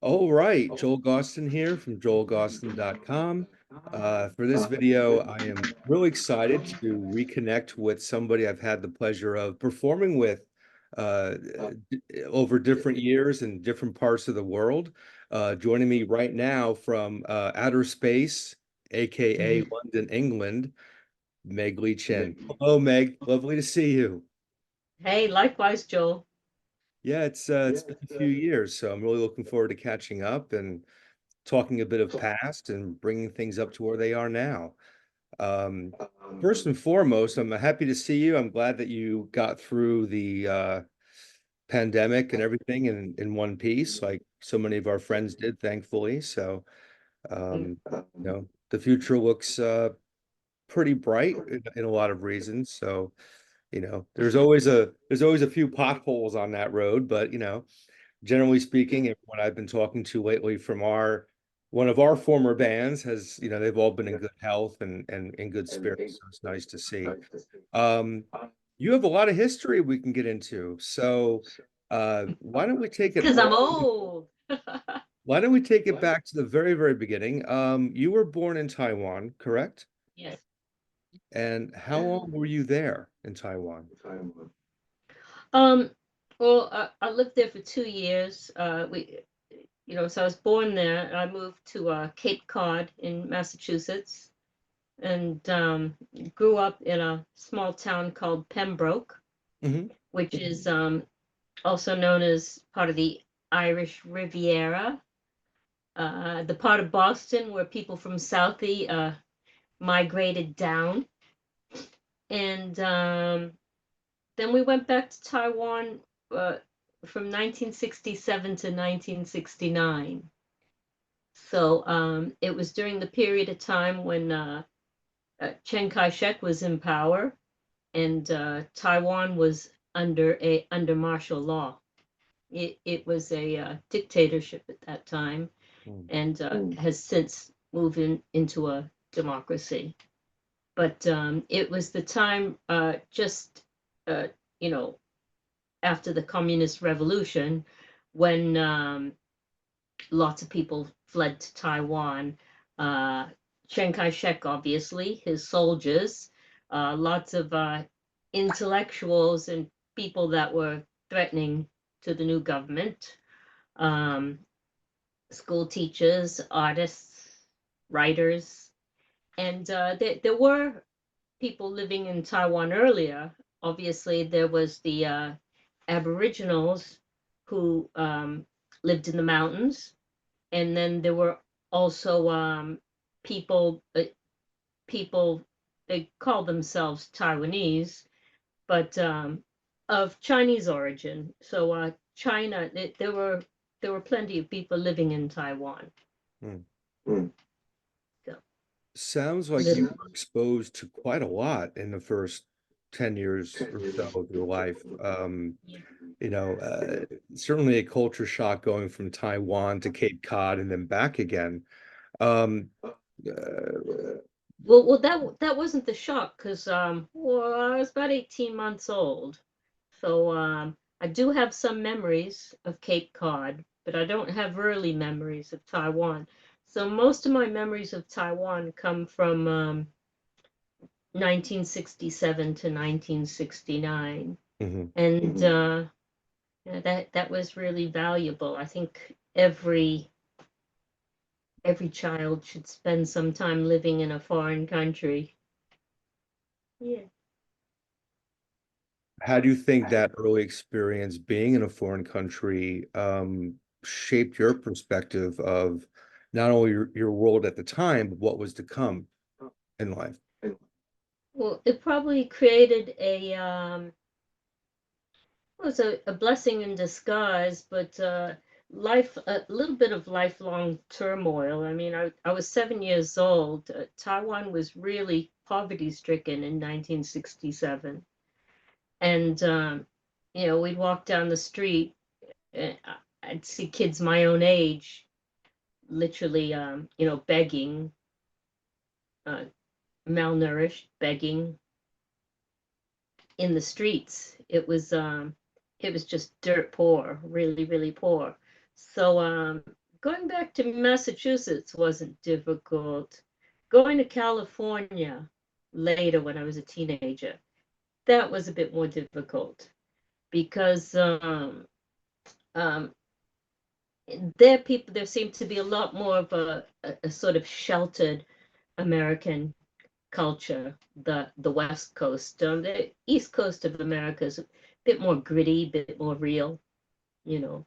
All right, Joel Gausten here from joelgausten.com. For this video, I am really excited to reconnect with somebody I've had the pleasure of performing with uh, over different years in different parts of the world. Joining me right now from outer space, aka London, England, Meg Lee Chin. Hello, Meg. Lovely to see you. Hey, likewise, Joel. Yeah, it's been a few years, so I'm really looking forward to catching up and talking a bit of past and bringing things up to where they are now. Um, First and foremost, I'm happy to see you. I'm glad that you got through the pandemic and everything in one piece, like so many of our friends did, thankfully. So, Mm. the future looks pretty bright in a lot of reasons. So, there's always a few potholes on that road, but generally speaking, everyone I've been talking to lately from our one of our former bands has, they've all been in good health and in good spirits. So it's nice to see. Um, you have a lot of history we can get into. So Because I'm old. why don't we take it back to the very, very beginning? You were born in Taiwan, correct? Yes. And how long were you there in Taiwan? Um, well, I lived there for 2 years. So I was born there. I moved to Cape Cod in Massachusetts and grew up in a small town called Pembroke, Hmm. which is also known as part of the Irish Riviera, the part of Boston where people from Southie migrated down. And then we went back to Taiwan uh, from 1967 to 1969. So it was during the period of time when Chiang Kai-shek was in power and Taiwan was under martial law. It was a dictatorship at that time and has since moved into a democracy. But it was the time just uh, you know after the communist revolution when lots of people fled to Taiwan. Uh, Chiang Kai-shek, obviously, his soldiers, lots of intellectuals and people that were threatening to the new government, um, school teachers, artists, writers, and there were people living in Taiwan earlier. Obviously, there was the Aboriginals who lived in the mountains, and then there were also people people they called themselves Taiwanese, but of Chinese origin. So China, there were plenty of people living in Taiwan. So, Sounds like you were exposed to quite a lot in the first 10 years or so of your life. yeah. You know, uh, Certainly a culture shock going from Taiwan to Cape Cod and then back again. Um, uh, Well, that wasn't the shock because well, I was about 18 months old, so I do have some memories of Cape Cod, but I don't have early memories of Taiwan. So most of my memories of Taiwan come from 1967 to 1969, mhm. and yeah, that was really valuable. I think every child should spend some time living in a foreign country. Yeah. How do you think that early experience being in a foreign country shaped your perspective of not only your world at the time, but what was to come in life? Well, it probably created was a blessing in disguise, but a little bit of lifelong turmoil. I mean, I was 7 years old. Taiwan was really poverty stricken in 1967. And, we'd walk down the street. I'd see kids my own age literally, begging, uh, malnourished, begging in the streets. It was just dirt poor, really, really poor. So going back to Massachusetts wasn't difficult. Going to California later when I was a teenager, that was a bit more difficult because um, there seemed to be a lot more of a sort of sheltered American culture. The West Coast, the East Coast of America is a bit more gritty, a bit more real. You know,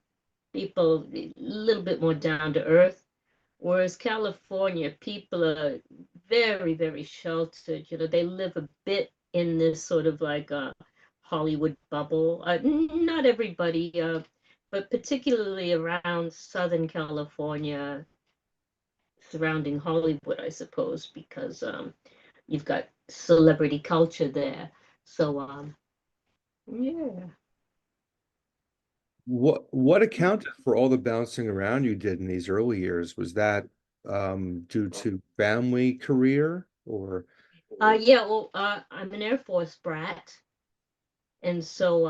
people a little bit more down to earth. Whereas California, people are very, very sheltered. They live a bit in this sort of like a Hollywood bubble. Not everybody, but particularly around Southern California, surrounding Hollywood, I suppose, because you've got celebrity culture there. So yeah. What accounted for all the bouncing around you did in these early years? Was that due to family, career, or Yeah, well, I'm an Air Force brat. And so,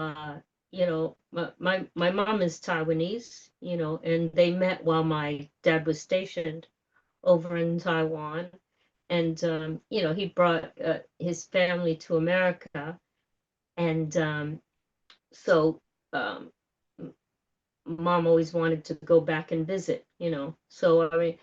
my mom is Taiwanese, and they met while my dad was stationed over in Taiwan. And, he brought his family to America. And so, um, mom always wanted to go back and visit. So, I mean,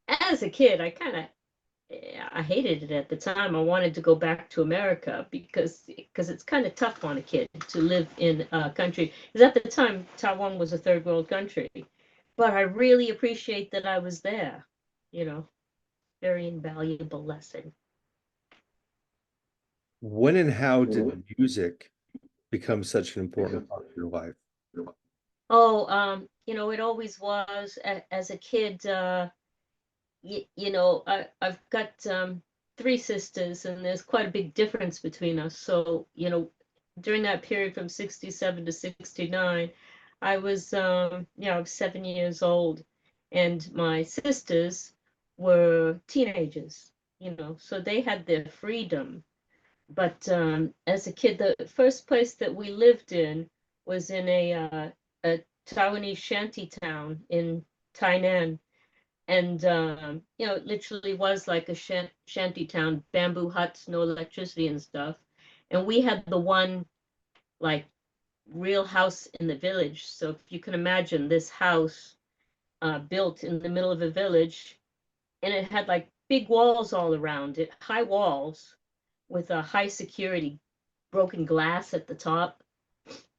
as a kid, I hated it at the time. I wanted to go back to America because it's kind of tough on a kid to live in a country. Because at the time, Taiwan was a third world country, but I really appreciate that I was there. You know, very invaluable lesson. when and how did music become such an important part of your life? Oh, it always was. As a kid, I've got three sisters, and there's quite a big difference between us. So, during that period from 67 to 69, I was 7 years old, and my sisters were teenagers, so they had their freedom. But as a kid, the first place that we lived in was in a Taiwanese shanty town in Tainan, and it literally was like a shanty town, bamboo huts, no electricity and stuff. And we had the one like real house in the village. So if you can imagine this house built in the middle of a village, and it had like big walls all around it, high walls with a high security broken glass at the top.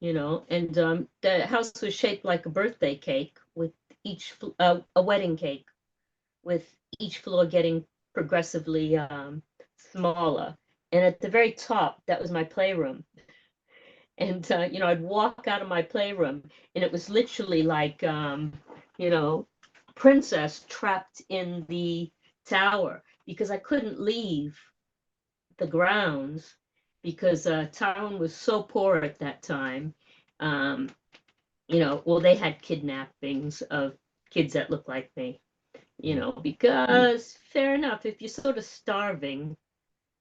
And the house was shaped like a birthday cake with a wedding cake with each floor getting progressively smaller. And at the very top, that was my playroom. And, I'd walk out of my playroom, and it was literally like, you know, princess trapped in the tower because I couldn't leave the grounds because Taiwan was so poor at that time. Um, well, they had kidnappings of kids that looked like me. Because fair enough, if you're sort of starving,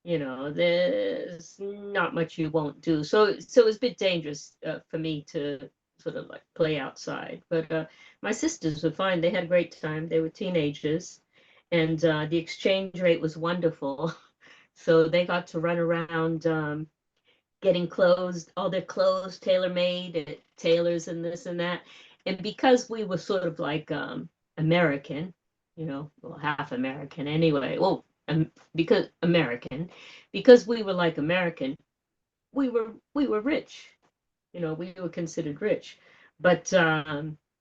there's not much you won't do. So it was a bit dangerous for me to sort of like play outside. But my sisters were fine. They had a great time. They were teenagers, and the exchange rate was wonderful. So they got to run around getting clothes, all their clothes tailor made at tailors and this and that. And because we were sort of like American, well, half American anyway. Well, because American, because we were like American, we were rich. We were considered rich, but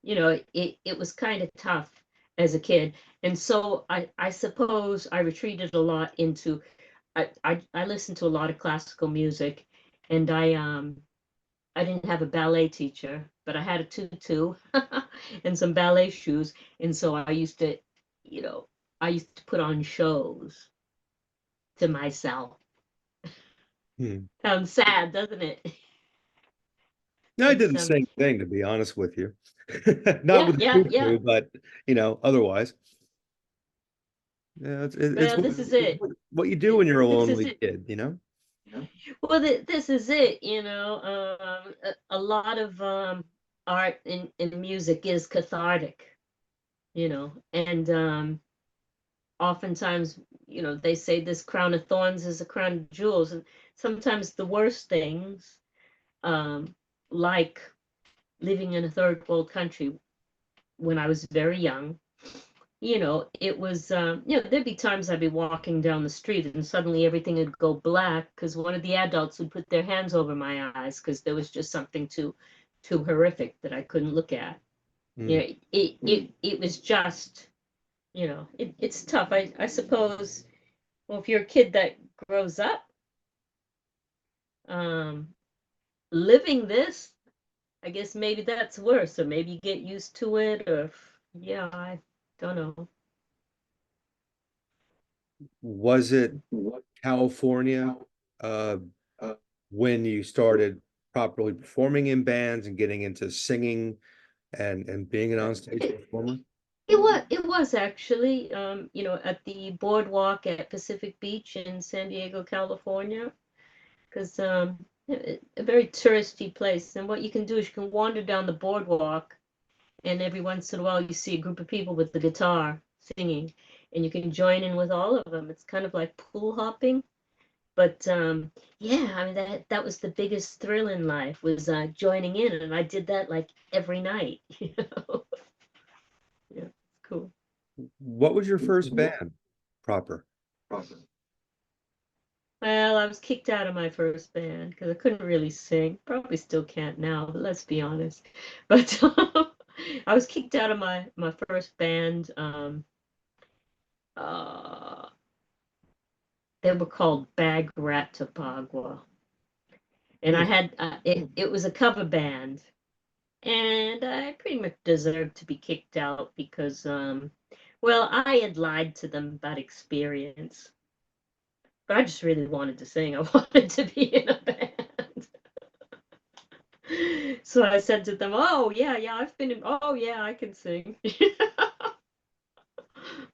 it was kind of tough as a kid, and so I suppose I retreated a lot into I listened to a lot of classical music, and I didn't have a ballet teacher, but I had a tutu and some ballet shoes, and so you know, I used to put on shows to myself. Hmm. Sounds sad, doesn't it? No, I It did the sounds same thing, to be honest with you. Not yeah, with the yeah, yeah. tutu, but otherwise. Yeah, it's Well, what this is it. what you do when you're a This is lonely it. kid. Well, this is it. A lot of art and music is cathartic, and oftentimes, they say this crown of thorns is a crown of jewels, and sometimes the worst things, um, like living in a third world country when I was very young, it was, there'd be times I'd be walking down the street and suddenly everything would go black because one of the adults would put their hands over my eyes because there was just something too horrific that I couldn't look at. Mm. It was just, it's tough. I suppose, well, if you're a kid that grows up, um, living this, I guess maybe that's worse, or maybe you get used to it, or yeah, I don't know. Was it California uh, when you started properly performing in bands and getting into singing and being an onstage It, performer? it was actually, at the boardwalk at Pacific Beach in San Diego, California, because a very touristy place. And what you can do is you can wander down the boardwalk, and every once in a while you see a group of people with the guitar singing, and you can join in with all of them. It's kind of like pool hopping. But yeah, I mean that was the biggest thrill in life was joining in, and I did that like every night. Yeah, it's cool. What was your first band proper? Well, I was kicked out of my first band because I couldn't really sing. Probably still can't now, but let's be honest. But I was kicked out of my first band. Uh, they were called Bag Rat Topagua, and I Hmm. had it was a cover band, and I pretty much deserved to be kicked out because well, I had lied to them about experience, but I just really wanted to sing. I wanted to be in a band. So I said to them, "Oh yeah, yeah, I've been in. Oh yeah, I can sing."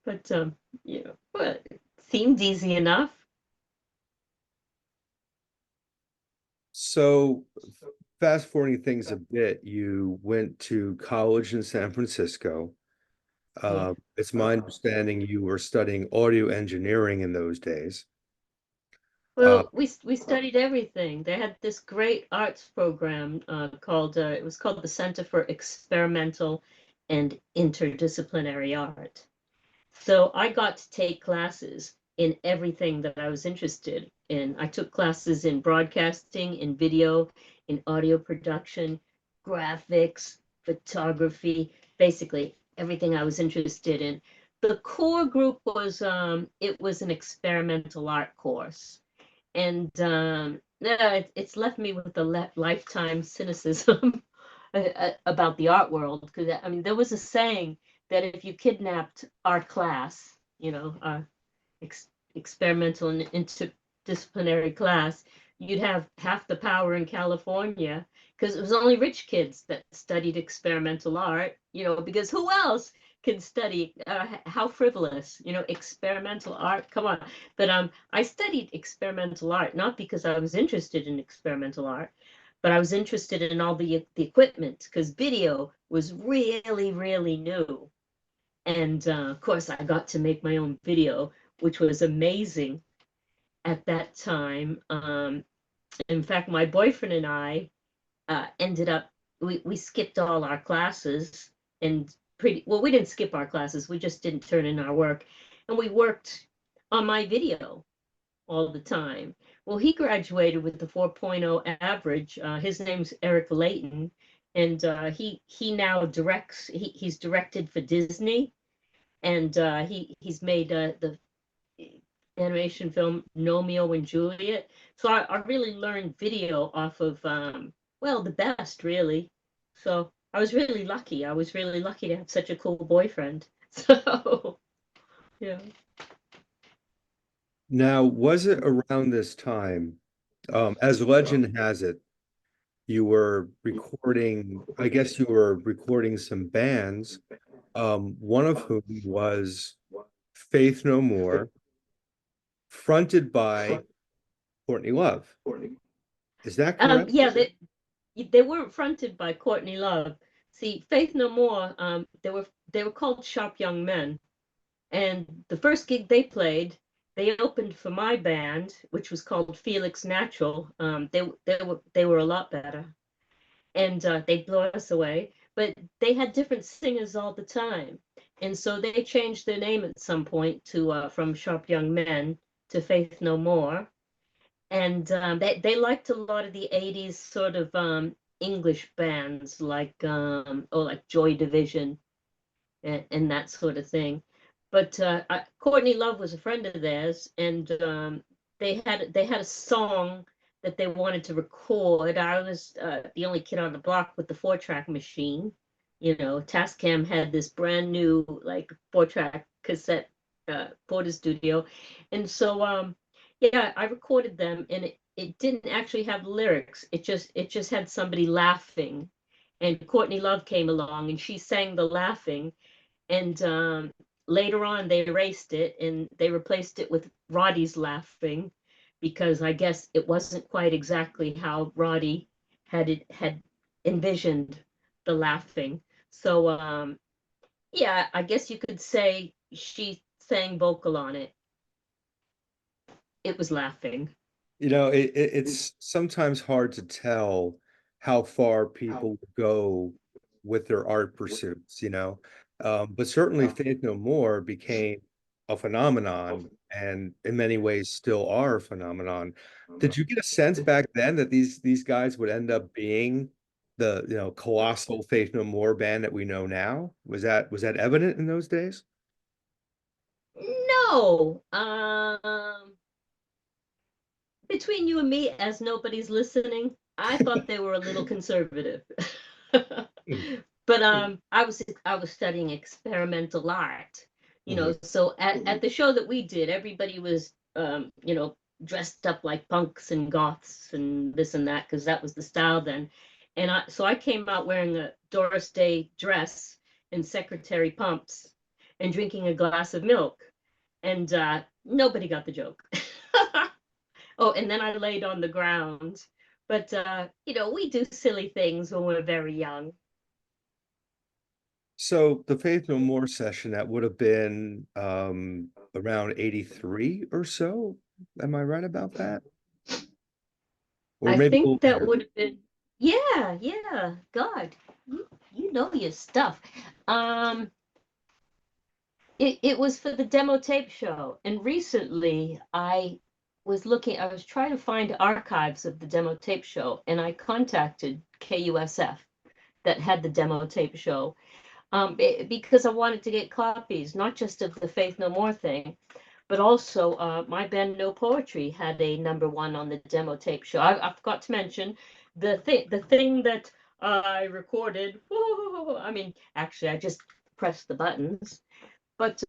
But well, it seemed easy enough. So, fast forwarding things a bit, you went to college in San Francisco. Yeah. It's my understanding you were studying audio engineering in those days. Uh, Well, we studied everything. They had this great arts program called it was called the Center for Experimental and Interdisciplinary Art. So I got to take classes in everything that I was interested in. I took classes in broadcasting, in video, in audio production, graphics, photography, basically everything I was interested in. The core group was it was an experimental art course, and yeah, it's left me with a lifetime cynicism about the art world because I mean there was a saying that if you kidnapped our class, our ex experimental and interdisciplinary class, you'd have half the power in California because it was only rich kids that studied experimental art, because who else can study how frivolous, experimental art. Come on. But I studied experimental art not because I was interested in experimental art, but I was interested in all the equipment because video was really, really new. And of course, I got to make my own video, which was amazing at that time. In fact, my boyfriend and I ended up, we skipped all our classes and pretty, well, we didn't skip our classes, we just didn't turn in our work. And we worked on my video all the time. Well, he graduated with the 4.0 average. His name's Eric Layton, and he now directs. He's directed for Disney, and he's made the animation film Romeo and Juliet. So I really learned video off of well, the best really. So I was really lucky. I was really lucky to have such a cool boyfriend. So yeah. Now, was it around this time, as legend has it, you were recording, I guess you were recording some bands, one of whom was Faith No More, fronted by Courtney Love. Is that correct? Yeah, they weren't fronted by Courtney Love. See, Faith No More, they were called Sharp Young Men, and the first gig they played, they opened for my band, which was called Felix Natural. They were a lot better, and they blew us away. But they had different singers all the time, and so they changed their name at some point to from Sharp Young Men to Faith No More, and they liked a lot of the 80s sort of English bands like like Joy Division and that sort of thing. But Courtney Love was a friend of theirs, and they had a song that they wanted to record. I was the only kid on the block with the 4-track machine. Tascam had this brand new like 4-track cassette photo studio, and so yeah, I recorded them, and it didn't actually have lyrics. It just had somebody laughing, and Courtney Love came along and she sang the laughing, and later on they erased it and they replaced it with Roddy's laughing, because I guess it wasn't quite exactly how Roddy had envisioned the laughing. So yeah, I guess you could say she sang vocal on it. It was laughing. It's sometimes hard to tell how far people go with their art pursuits. But certainly Faith No More became a phenomenon and in many ways still are a phenomenon. Did you get a sense back then that these guys would end up being the colossal Faith No More band that we know now? Was that evident in those days? No. Between you and me, as nobody's listening, I thought they were a little conservative. But I was studying experimental art, Mhm. so at the show that we did, everybody was dressed up like punks and goths and this and that, because that was the style then. And I came out wearing a Doris Day dress and secretary pumps and drinking a glass of milk, and nobody got the joke. Oh, and then I laid on the ground. But we do silly things when we're very young. So the Faith No More session, that would have been around 83 or so. Am I right about that? Or I maybe a little think that later. would have been, yeah, yeah. God, you know your stuff. Um, it was for the demo tape show, and recently I was trying to find archives of the demo tape show, and I contacted KUSF that had the demo tape show, because I wanted to get copies, not just of the Faith No More thing, but also my band No Poetry had a #1 on the demo tape show. I forgot to mention the thing that I recorded. Whoa, I mean, actually, I just pressed the buttons, but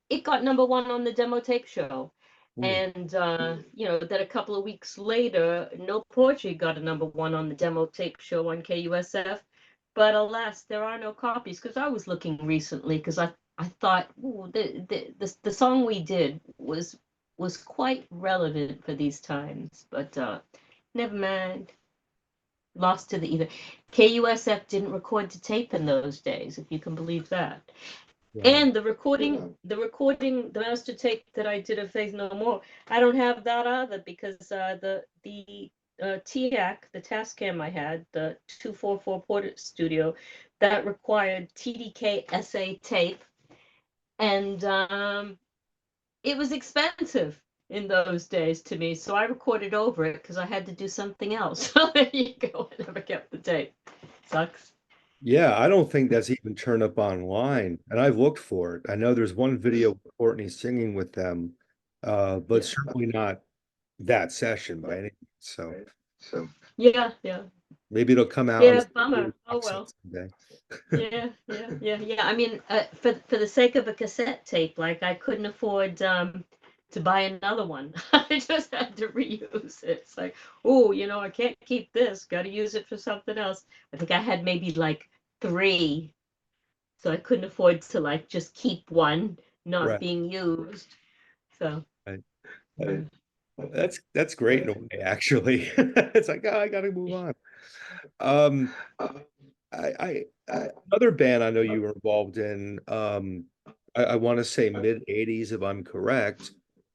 it got #1 on the demo tape show. Hmm. And then a couple of weeks later, No Poetry got a #1 on the demo tape show on KUSF. But alas, there are no copies, because I was looking recently, because I thought, ooh, the song we did was quite relevant for these times. But never mind. Lost to the ether. KUSF didn't record to tape in those days, if you can believe that. Right. And the master tape that I did of Faith No More, I don't have that either, because the TAC, the Tascam I had, the 244 Port Studio, that required TDK SA tape, and it was expensive in those days to me, so I recorded over it because I had to do something else. So there you go. I never kept the tape. Sucks. Yeah, I don't think that's even turned up online, and I've looked for it. I know there's one video of Courtney singing with them, but Yeah. certainly not that session by any means. So Yeah, yeah. maybe it'll come out on Yeah, some bummer. Oh box set well. someday. Yeah, yeah, yeah, yeah. I mean, for the sake of a cassette tape, like I couldn't afford to buy another one. I just had to reuse it. It's like, oh, I can't keep this. Got to use it for something else. I think I had maybe like three, so I couldn't afford to like just keep one not Right. being used. So, Right. uh, That's great in a way, actually. It's like, oh, I gotta move on. Um, another band I know you were involved in, I want to say mid 80s, if I'm correct,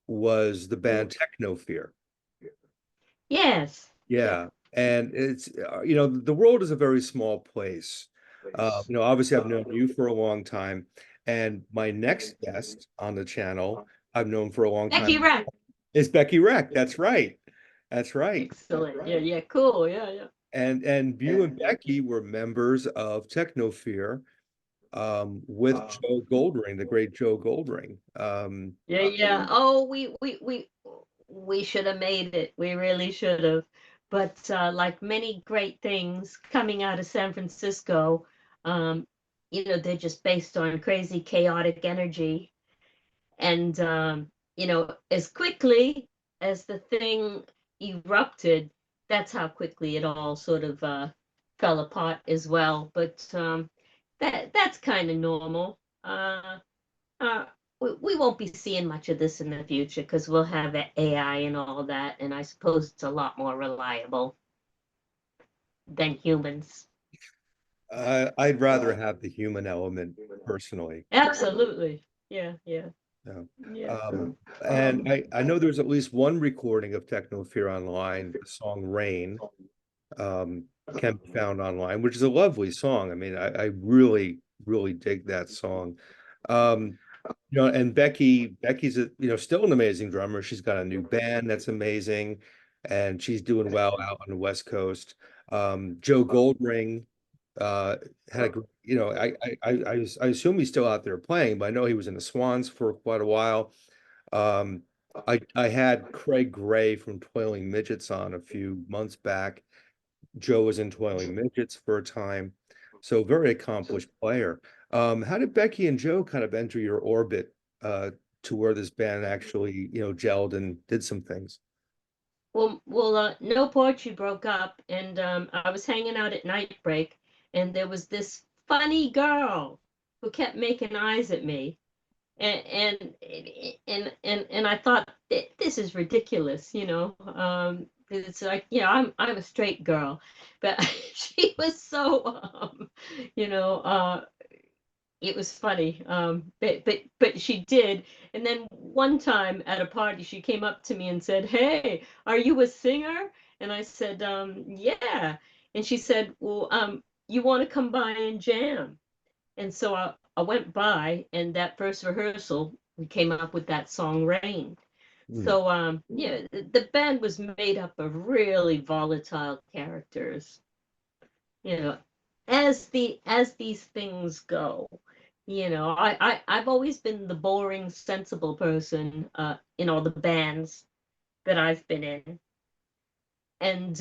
was the band Teknofear. Yes. Yeah. Yeah. And it's, the world is a very small place. Obviously, I've known you for a long time, and my next guest on the channel, I've known for a long Becky time, Wright. is Becky Reck. That's right. That's right. Excellent. Yeah, yeah, cool. Yeah, yeah. And you and Becky were members of Teknofear, with Joe Goldring, the great Joe Goldring. Yeah, yeah. Oh, we should have made it. We really should have. But like many great things coming out of San Francisco, um, they're just based on crazy chaotic energy. And as quickly as the thing erupted, that's how quickly it all sort of fell apart as well. But that's kind of normal. Uh, we won't be seeing much of this in the future because we'll have AI and all that, and I suppose it's a lot more reliable than humans. I'd rather have the human element personally. Absolutely. Yeah, yeah, Yeah. yeah. And I know there's at least one recording of Teknofear online, the song Rain, um, can be found online, which is a lovely song. I mean, I really, really dig that song. Um, and Becky's still an amazing drummer. She's got a new band that's amazing, and she's doing well out on the West Coast. Joe Goldring uh had a I assume he's still out there playing, but I know he was in the Swans for quite a while. I had Craig Gray from Toiling Midgets on a few months back. Joe was in Toiling Midgets for a time, so very accomplished player. How did Becky and Joe kind of enter your orbit, to where this band actually, gelled and did some things? No Porchy broke up, and I was hanging out at night break, and there was this funny girl who kept making eyes at me, and and I thought this is ridiculous, it's like, I'm a straight girl, but she was so you know it was funny. But she did. And then one time at a party, she came up to me and said, "Hey, are you a singer?" And I said, "Yeah." And she said, "Well, you want to come by and jam?" And so I went by, and that first rehearsal, we came up with that song "Rain." Hmm. So yeah, the band was made up of really volatile characters, you know, as these things go. I've always been the boring, sensible person in all the bands that I've been in. And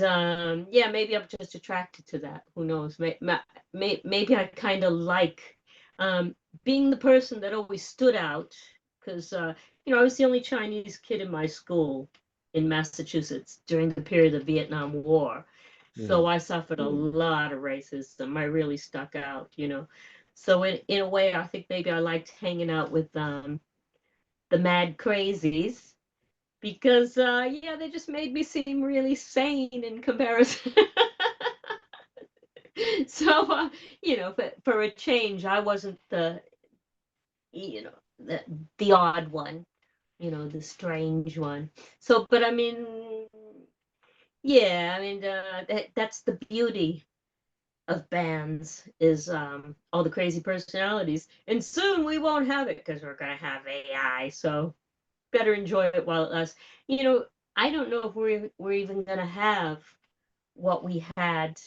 yeah, maybe I'm just attracted to that. Who knows? Maybe I kind of like um, being the person that always stood out because I was the only Chinese kid in my school in Massachusetts during the period of the Vietnam War. Hmm. So I suffered a lot of racism. I really stuck out. So in a way, I think maybe I liked hanging out with the mad crazies because yeah, they just made me seem really sane in comparison. So for a change, I wasn't you know the the odd one, the strange one. So, but I mean, yeah, I mean, that's the beauty of bands is all the crazy personalities, and soon we won't have it because we're gonna have AI. So better enjoy it while it lasts. I don't know if we're even gonna have what we had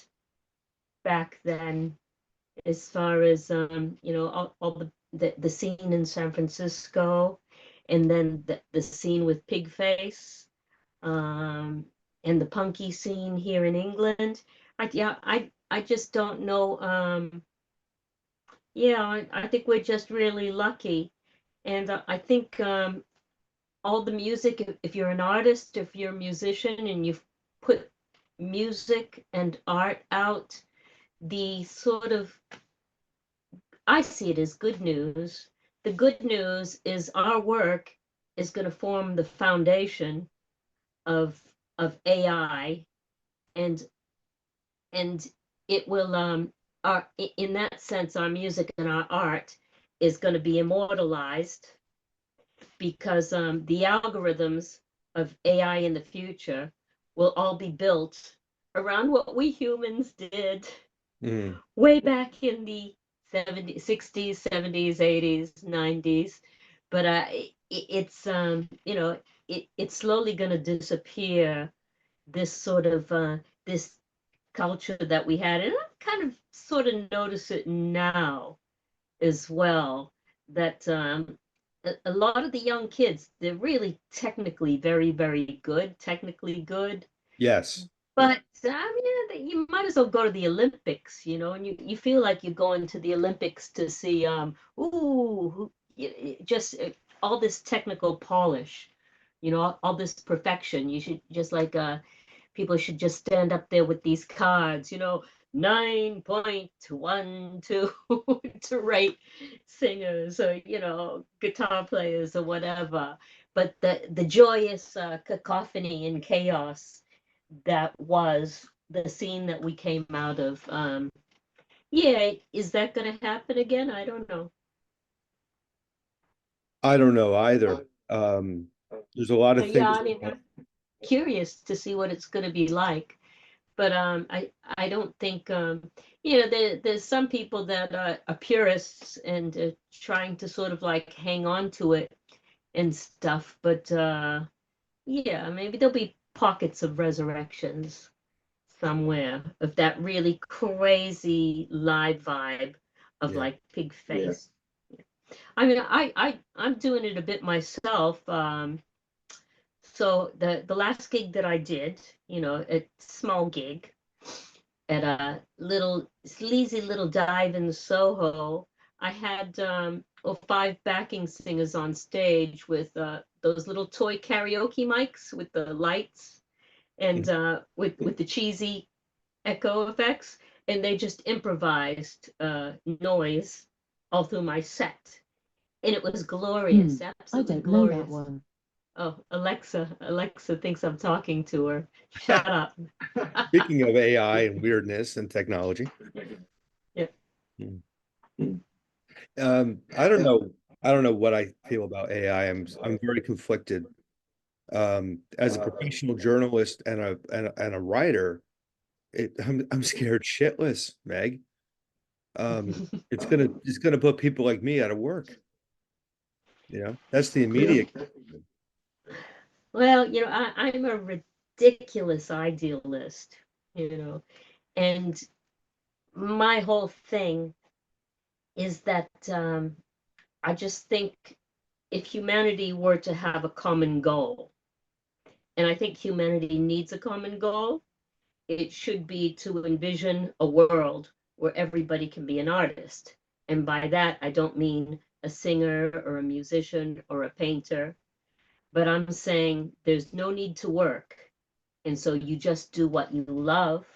back then, as far as all the scene in San Francisco, and then the scene with Pigface, um, and the punky scene here in England. I just don't know. Yeah, I think we're just really lucky, and I think all the music. If you're an artist, if you're a musician, and you put music and art out, the sort of I see it as good news. The good news is our work is going to form the foundation of AI, and and it will in that sense, our music and our art is going to be immortalized because the algorithms of AI in the future will all be built around what we humans did Mm. way back in the 70s, 60s, 70s, 80s, 90s. But it's it's slowly going to disappear, this sort of this culture that we had. And I kind of sort of notice it now as well, that a lot of the young kids, they're really technically very, very good, technically good. Yes. But you might as well go to the Olympics, and you feel like you're going to the Olympics to see just all this technical polish, all this perfection. You should just like people should just stand up there with these cards, 9.12 to rate singers or, guitar players or whatever. But the joyous cacophony and chaos that was the scene that we came out of, yeah, is that going to happen again? I don't know. I don't know either. There's a lot of Yeah, things. I mean, I'm curious to see what it's going to be like. But I don't think there's some people that are purists and trying to sort of like hang on to it and stuff. But yeah, maybe there'll be pockets of resurrections somewhere of that really crazy live vibe of Yeah. like Pigface. I mean, I'm doing it a bit myself. So the last gig that I did, a small gig at a little sleazy little dive in Soho, I had five backing singers on stage with those little toy karaoke mics with the lights and with the cheesy echo effects, and they just improvised noise all through my set, and it was glorious, absolutely glorious. One. Oh, Alexa thinks I'm talking to her. Shut up. Speaking of AI and weirdness and technology, Yeah. hmm. I don't know. I don't know what I feel about AI. I'm very conflicted. As a professional journalist and a writer, I'm scared shitless, Meg. It's gonna put people like me out of work. That's the immediate. Well, I'm a ridiculous idealist, and my whole thing is that I just think if humanity were to have a common goal, and I think humanity needs a common goal, it should be to envision a world where everybody can be an artist. And by that, I don't mean a singer or a musician or a painter, but I'm saying there's no need to work. And so you just do what you love.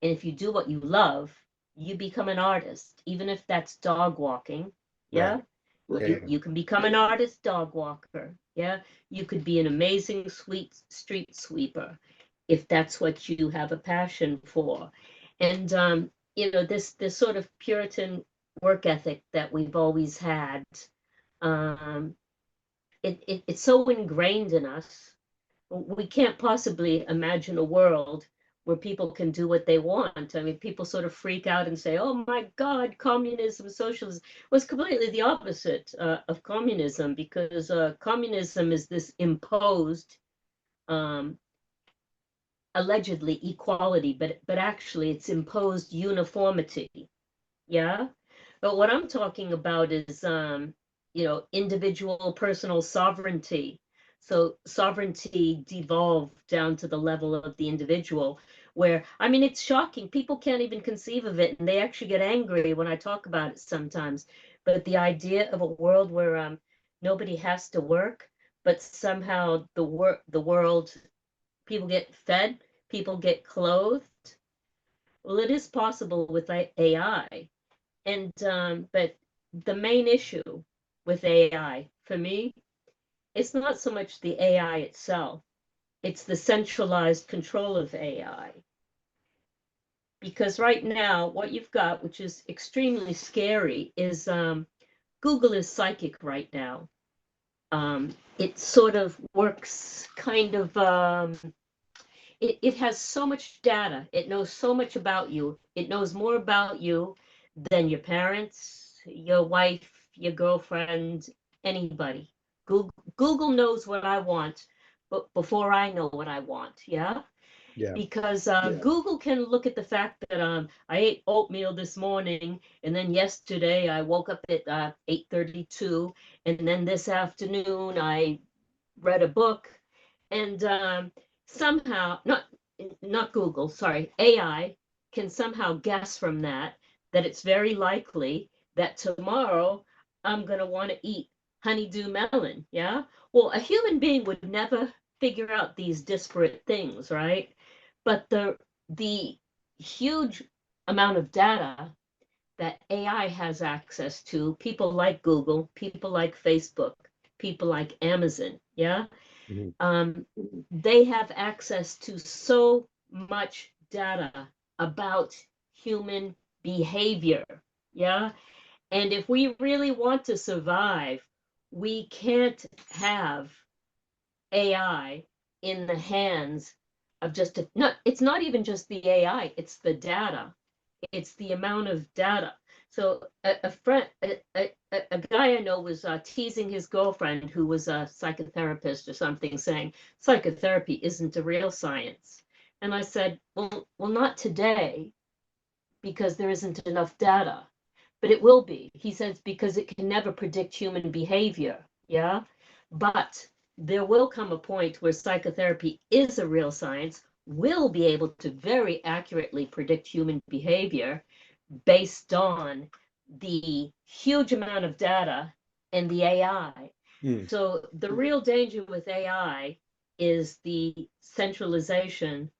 And if you do what you love, you become an artist, even if that's dog walking. Right. Yeah. Yeah, You, yeah. you can become an artist dog walker. Yeah. You could be an amazing sweet street sweeper if that's what you have a passion for. And this sort of Puritan work ethic that we've always had, um, it's so ingrained in us. We can't possibly imagine a world where people can do what they want. I mean, people sort of freak out and say, "Oh my God, communism, socialism," was completely the opposite of communism, because communism is this imposed, um, allegedly equality, but actually it's imposed uniformity. Yeah. But what I'm talking about is, individual personal sovereignty. So sovereignty devolved down to the level of the individual, where, I mean, it's shocking. People can't even conceive of it, and they actually get angry when I talk about it sometimes. But the idea of a world where nobody has to work, but somehow the world, people get fed, people get clothed. Well, it is possible with AI. And but the main issue with AI for me, it's not so much the AI itself, it's the centralized control of AI. Because right now, what you've got, which is extremely scary, is Google is psychic right now. It sort of works kind of, it has so much data. It knows so much about you. It knows more about you than your parents, your wife, your girlfriend, anybody. Google knows what I want, but before I know what I want, yeah? Yeah. Because Google can look at the fact that I ate oatmeal this morning, and then yesterday I woke up at 8:32, and then this afternoon I read a book, and somehow not Google, sorry, AI can somehow guess from that that it's very likely that tomorrow I'm gonna want to eat honeydew melon. Yeah. Well, a human being would never figure out these disparate things, right? But the huge amount of data that AI has access to, people like Google, people like Facebook, people like Amazon, yeah, Mhm. um, they have access to so much data about human behavior, yeah. And if we really want to survive, we can't have AI in the hands of just not, it's not even just the AI, it's the data, it's the amount of data. So a friend, a guy I know was teasing his girlfriend, who was a psychotherapist or something, saying psychotherapy isn't a real science. And I said, well, not today, because there isn't enough data, but it will be. He says because it can never predict human behavior. Yeah, but there will come a point where psychotherapy is a real science, will be able to very accurately predict human behavior based on the huge amount of data and the AI. Mm. So the real danger with AI is the centralization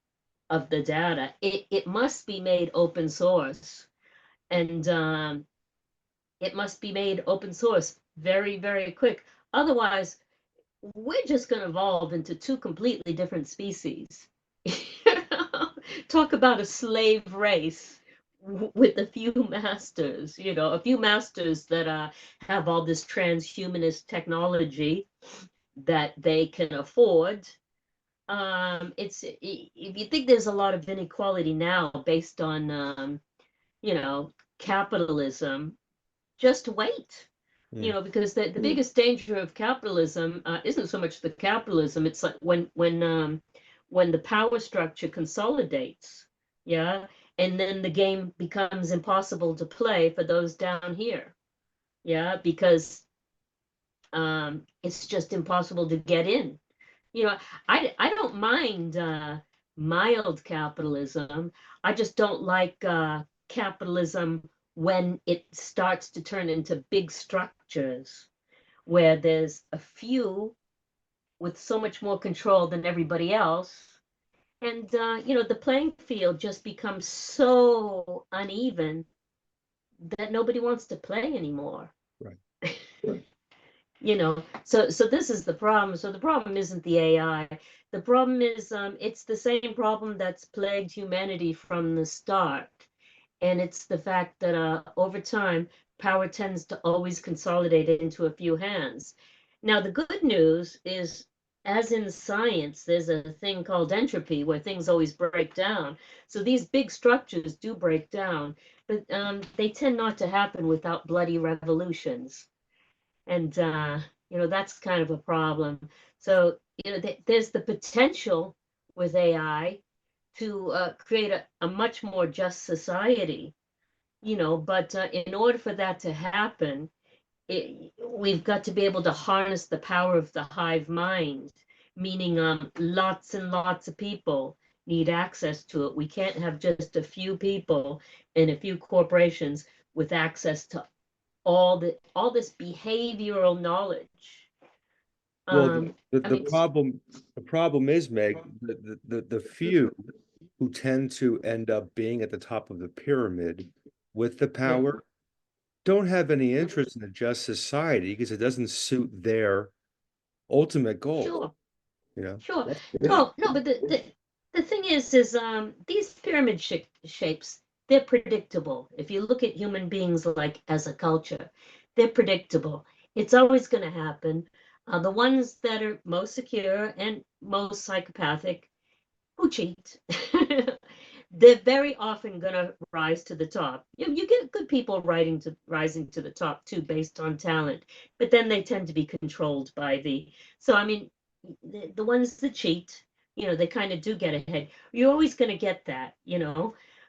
of the data. It must be made open source, and it must be made open source very, very quick. Otherwise, we're just going to evolve into two completely different species. Talk about a slave race with a few masters, a few masters that have all this transhumanist technology that they can afford. It's if you think there's a lot of inequality now based on capitalism, just wait. Mm. Because the biggest danger of capitalism isn't so much the capitalism, it's like when the power structure consolidates, yeah, and then the game becomes impossible to play for those down here, yeah, because it's just impossible to get in. you know I don't mind mild capitalism. I just don't like capitalism when it starts to turn into big structures where there's a few with so much more control than everybody else, and the playing field just becomes so uneven that nobody wants to play anymore. Right. So this is the problem. So the problem isn't the AI. The problem is it's the same problem that's plagued humanity from the start. And it's the fact that over time, power tends to always consolidate into a few hands. Now, the good news is, as in science, there's a thing called entropy where things always break down. So these big structures do break down, but they tend not to happen without bloody revolutions. And that's kind of a problem. So there's the potential with AI to create a much more just society, but in order for that to happen, we've got to be able to harness the power of the hive mind, meaning lots and lots of people need access to it. We can't have just a few people and a few corporations with access to all this behavioral knowledge. Well, I mean, the problem is, Meg, the few who tend to end up being at the top of the pyramid with the yeah, power don't have any interest in a just society because it doesn't suit their ultimate goal, sure, you know? sure. Yeah. No, but The thing is these pyramid shapes, they're predictable. If you look at human beings like as a culture, they're predictable. It's always going to happen. The ones that are most secure and most psychopathic who cheat, they're very often going to rise to the top. You get good people rising to the top too, based on talent, but then they tend to be controlled by so I mean, the ones that cheat, they kind of do get ahead. You're always going to get that.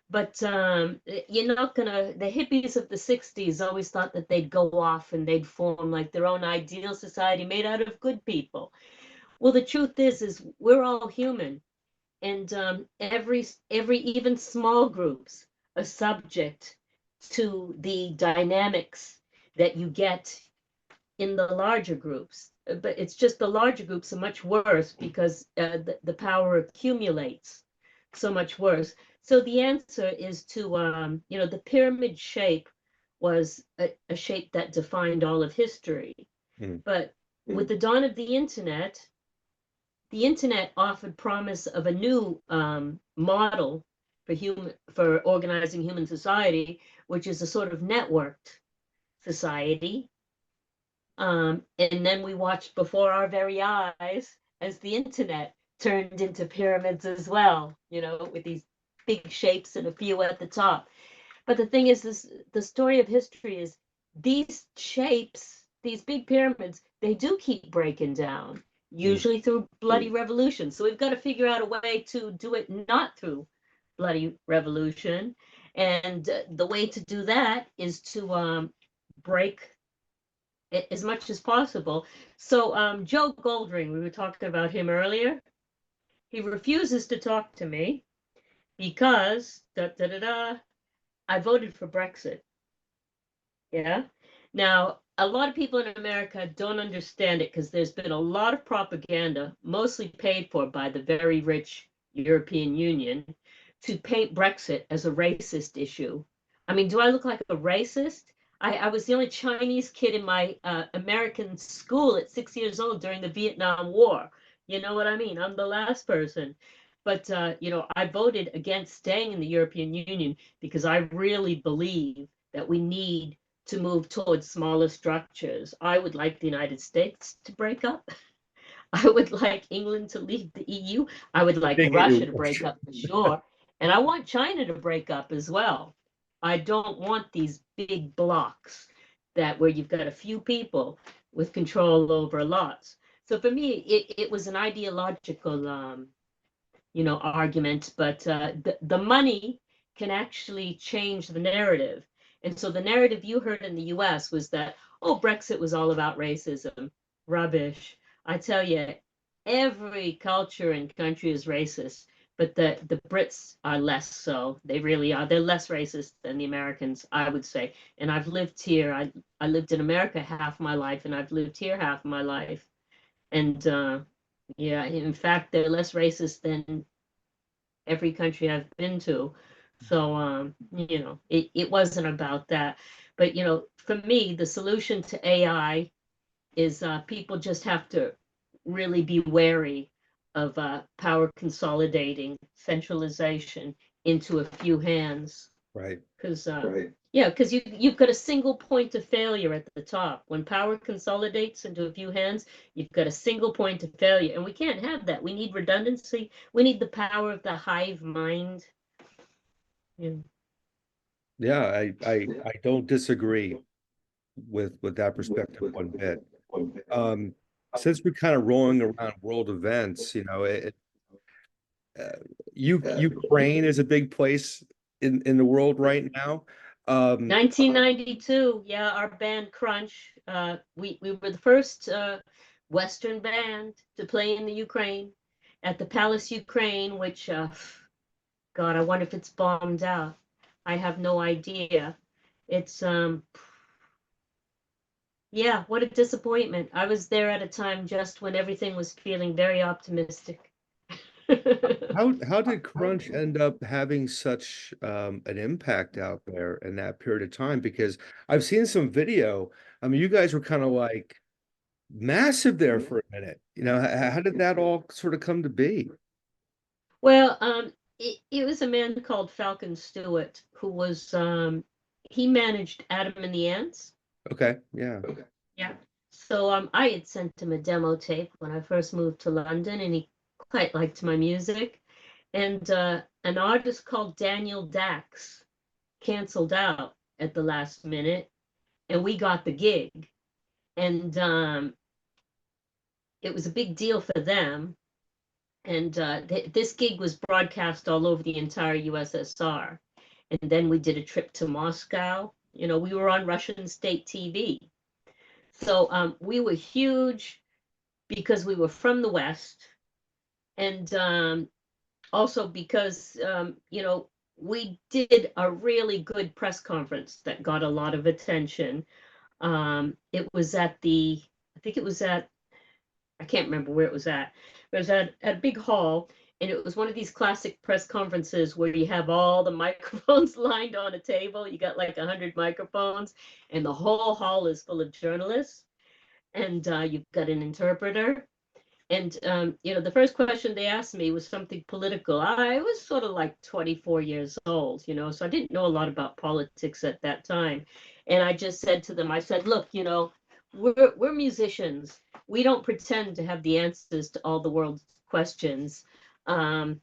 But you're not gonna. The hippies of the '60s always thought that they'd go off and they'd form like their own ideal society made out of good people. Well, the truth is we're all human, and every even small groups are subject to the dynamics that you get in the larger groups. But it's just the larger groups are much worse because the power accumulates so much worse. So the answer is to the pyramid shape was a shape that defined all of history. Mm. But with the dawn of the internet offered promise of a new model for organizing human society, which is a sort of networked society. And then we watched before our very eyes as the internet turned into pyramids as well, with these big shapes and a few at the top. But the thing is, the story of history is these shapes, these big pyramids, they do keep breaking down, Mm. usually through bloody revolution. So we've got to figure out a way to do it not through bloody revolution. And the way to do that is to break it as much as possible. So Joe Goldring, we were talking about him earlier. He refuses to talk to me because I voted for Brexit. Yeah. Now, a lot of people in America don't understand it because there's been a lot of propaganda, mostly paid for by the very rich European Union, to paint Brexit as a racist issue. I mean, do I look like a racist? I was the only Chinese kid in my American school at 6 years old during the Vietnam War. You know what I mean? I'm the last person. But, I voted against staying in the European Union because I really believe that we need to move towards smaller structures. I would like the United States to break up. I would like England to leave the EU. I would like Big Russia to issue. break up for sure. And I want China to break up as well. I don't want these big blocks that where you've got a few people with control over lots. So for me, it was an ideological argument, but the money can actually change the narrative. And so the narrative you heard in the US was that, oh, Brexit was all about racism. Rubbish. I tell you, every culture and country is racist, but the Brits are less so. They really are. They're less racist than the Americans, I would say. And I've lived here. I lived in America half my life, and I've lived here half my life. And yeah, in fact, they're less racist than every country I've been to. So, it wasn't about that. But, for me, the solution to AI is people just have to really be wary of power consolidating, centralization into a few hands. Right. Because, yeah, because you've got a single point of failure at the top. When power consolidates into a few hands, you've got a single point of failure. And we can't have that. We need redundancy. We need the power of the hive mind. Yeah. Yeah, I don't disagree with that perspective one bit. Um, since we're kind of rolling around world events, uh, Ukraine is a big place in the world right now. Um, 1992, yeah, our band Crunch. We were the first Western band to play in the Ukraine at the Palace Ukraine, which, God, I wonder if it's bombed out. I have no idea. It's yeah, what a disappointment. I was there at a time just when everything was feeling very optimistic. how did Crunch end up having such an impact out there in that period of time? Because I've seen some video. I mean, you guys were kind of like massive there for a minute. How did that all sort of come to be? Well, it was a man called Falcon Stewart who was he managed Adam and the Ants. Okay, yeah. Yeah. So I had sent him a demo tape when I first moved to London, and he quite liked my music. And an artist called Daniel Dax canceled out at the last minute, and we got the gig. And it was a big deal for them. And this gig was broadcast all over the entire USSR. And then we did a trip to Moscow. You know, we were on Russian state TV. So we were huge because we were from the West. And also because, you know, we did a really good press conference that got a lot of attention. It was at I think it was at, I can't remember where it was at. It was at a big hall, and it was one of these classic press conferences where you have all the microphones lined on a table. You got like 100 microphones, and the whole hall is full of journalists, and you've got an interpreter. And you know, the first question they asked me was something political. I was sort of like 24 years old, you know, so I didn't know a lot about politics at that time. And I just said to them, I said, look, you know, we're musicians. We don't pretend to have the answers to all the world's questions. Um,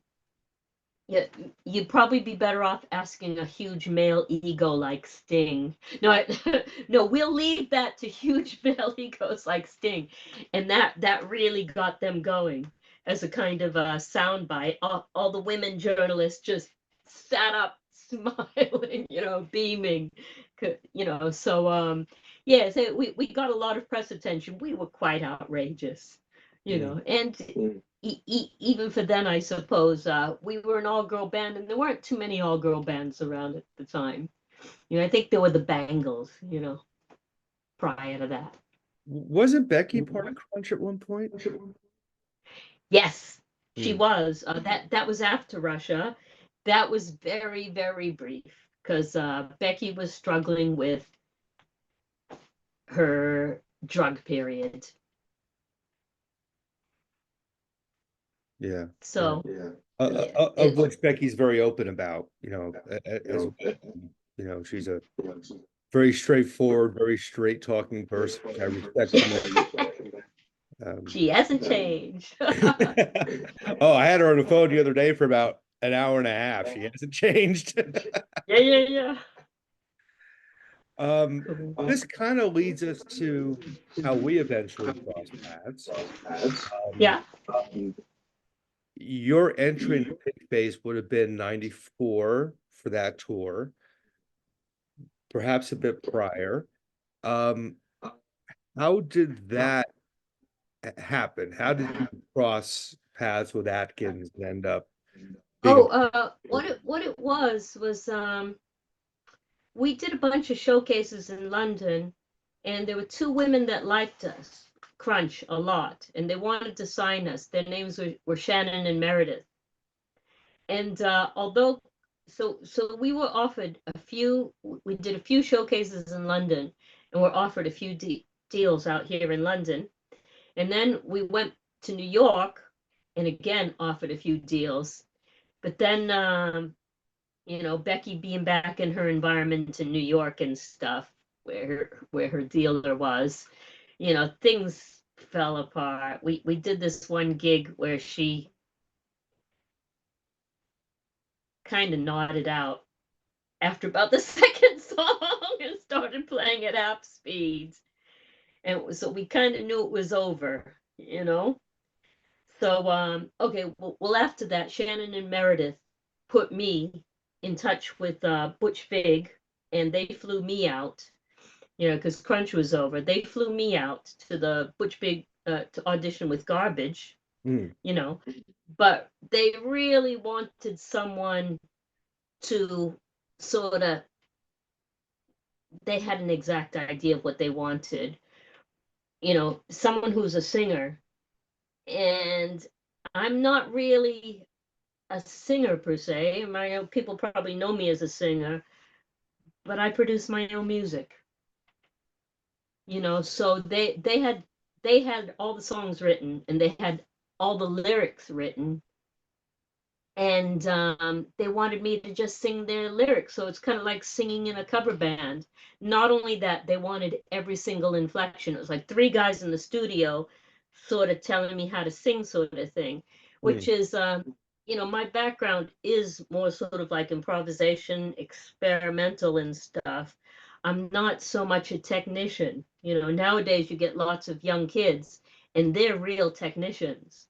yeah, you'd probably be better off asking a huge male ego like Sting. No, no, we'll leave that to huge male egos like Sting, and that really got them going as a kind of a soundbite. All the women journalists just sat up, smiling, you know, beaming, you know. So yeah, so we got a lot of press attention. We were quite outrageous, you Mm. know, and even for then, I suppose, we were an all-girl band, and there weren't too many all-girl bands around at the time. You know, I think there were the Bangles, you know, prior to that. Wasn't Becky part of Crunch at one point? Yes, she Mm. was. That was after Russia. That was very, very brief because Becky was struggling with her drug period. Yeah, yeah. So, yeah, Of which Becky's very open about, you know, as you know, she's a very straightforward, very straight talking person, which I respect tremendously. Um, she hasn't changed. oh, I had her on the phone the other day for about an hour and a half. She hasn't changed. Yeah, yeah, yeah. This kind of leads us to how we eventually crossed paths. Um, Yeah. your entry into Pigface would have been 94 for that tour, perhaps a bit prior. Um, how did that happen? How did you cross paths with Atkins and end up being a Oh, what it was we did a bunch of showcases in London, and there were two women that liked us, Crunch, a lot, and they wanted to sign us. Their names were Shannon and Meredith. And although, so we were offered a few, we did a few showcases in London, and were offered a few deals out here in London. And then we went to New York, and again offered a few deals. But then you know, Becky being back in her environment in New York and stuff, where her dealer was, you know, things fell apart. We did this one gig where she kind of nodded out after about the second song and started playing at half speed. And so we kind of knew it was over, you know. So okay, well after that, Shannon and Meredith put me in touch with Butch Vig, and they flew me out, you know, because Crunch was over. They flew me out to the Butch Vig to audition with Garbage, Mm, you know, but they really wanted someone to sort of, they had an exact idea of what they wanted, you know, someone who's a singer. And I'm not really a singer per se. My people probably know me as a singer, but I produce my own music. You know, so they had all the songs written, and they had all the lyrics written, and they wanted me to just sing their lyrics. So it's kind of like singing in a cover band. Not only that, they wanted every single inflection. It was like three guys in the studio sort of telling me how to sing, sort of thing, Hmm. which is, my background is more sort of like improvisation, experimental and stuff. I'm not so much a technician. Nowadays you get lots of young kids and they're real technicians.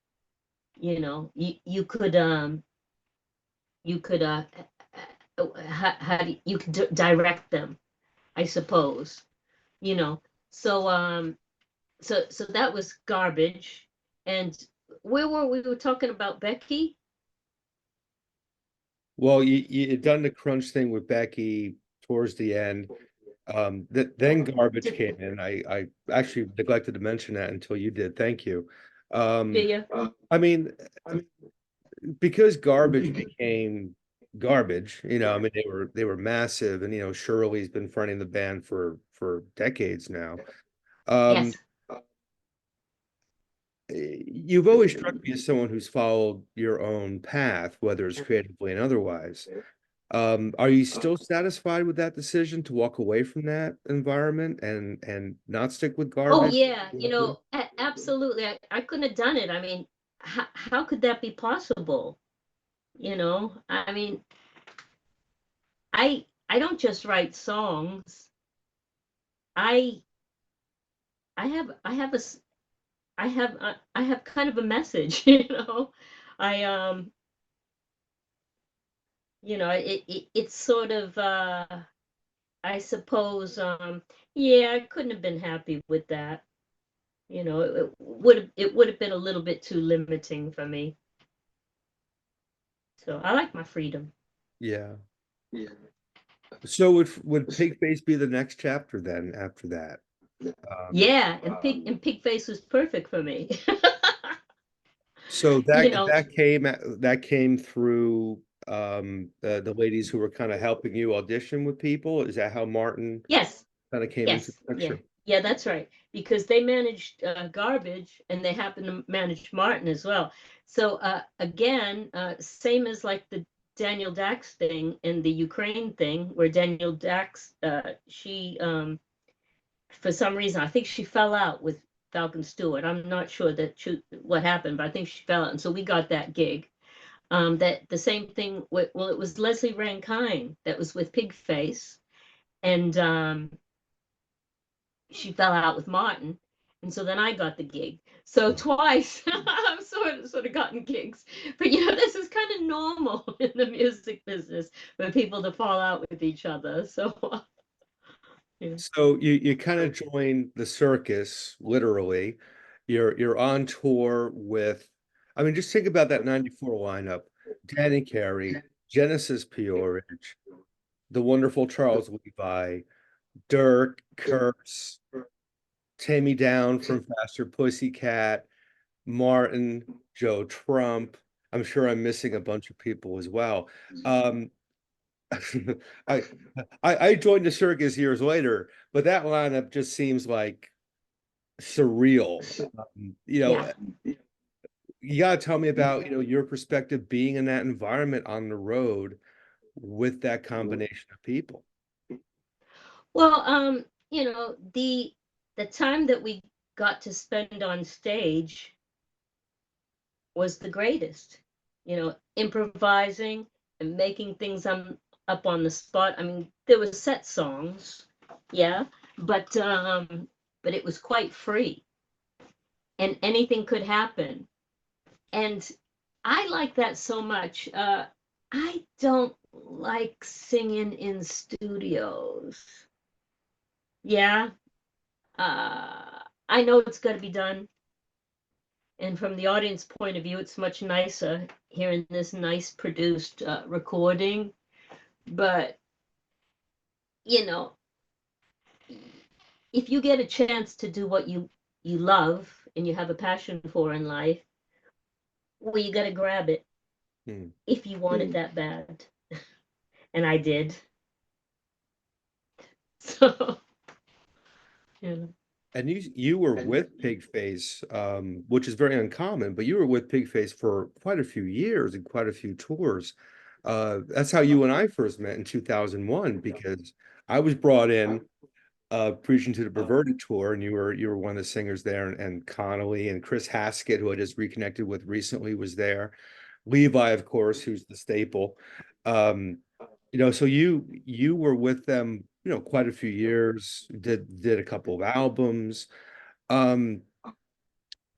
You could direct them, I suppose. you know so so that was garbage. And where were we were talking about Becky? Well, you had done the crunch thing with Becky towards the end. Then garbage Did came in. I actually neglected to mention that until you did. Thank you. did Um, you? I mean, because garbage became garbage, I mean they were massive, and Shirley's been fronting the band for decades now. Um, Yes. you've always struck me as someone who's followed your own path, whether it's creatively and otherwise. Are you still satisfied with that decision to walk away from that environment and not stick with Oh garbage? yeah, absolutely. I couldn't have done it. I mean, how could that be possible? I mean, I don't just write songs. I I have kind of a message. I it's sort of I suppose yeah, I couldn't have been happy with that. It would have been a little bit too limiting for me. So I like my freedom. Yeah. So would Pigface be the next chapter then after that? Um, Yeah, and Pigface was perfect for me. so you that know, that came through the ladies who were kind of helping you audition with people. Is that how Martin yes, kind of came into yes, the yeah, picture? yeah, that's right. Because they managed garbage, and they happened to manage Martin as well. So again, same as like the Daniel Dax thing and the Ukraine thing, where Daniel Dax, she for some reason, I think she fell out with Falcon Stewart. I'm not sure what happened, but I think she fell out, and so we got that gig. That the same thing with, well, it was Leslie Rankine that was with Pigface, and she fell out with Martin, and so then I got the gig. So twice I've sort of gotten gigs. But this is kind of normal in the music business for people to fall out with each other. So yeah. So you kind of joined the circus, literally. You're on tour with, I mean, just think about that 94 lineup. Danny Carey, Genesis Peorage, the wonderful Charles Levi, Dirk, Kurtz, Tammy Down from Faster Pussycat, Martin, Joe Trump. I'm sure I'm missing a bunch of people as well. Um, I, I joined the circus years later, but that lineup just seems like surreal. Yeah. You got to tell me about, your perspective being in that environment on the road with that combination of people. Well, the time that we got to spend on stage was the greatest. Improvising and making things up on the spot. I mean, there were set songs, yeah, but it was quite free, and anything could happen. And I like that so much. I don't like singing in studios. Yeah, I know it's got to be done. And from the audience point of view, it's much nicer hearing this nice produced recording. But, you know, if you get a chance to do what you love and you have a passion for in life, well, you got to grab it Hmm. if you want it that bad. And I did. So, you know. And you were with Pigface, which is very uncommon, but you were with Pigface for quite a few years and quite a few tours. That's how you and I first met in 2001, because I was brought in preaching to the perverted tour, and you were one of the singers there, and Connolly and Chris Haskett, who I just reconnected with recently, was there. Levi, of course, who's the staple. Um, so you were with them, quite a few years, did a couple of albums. Um,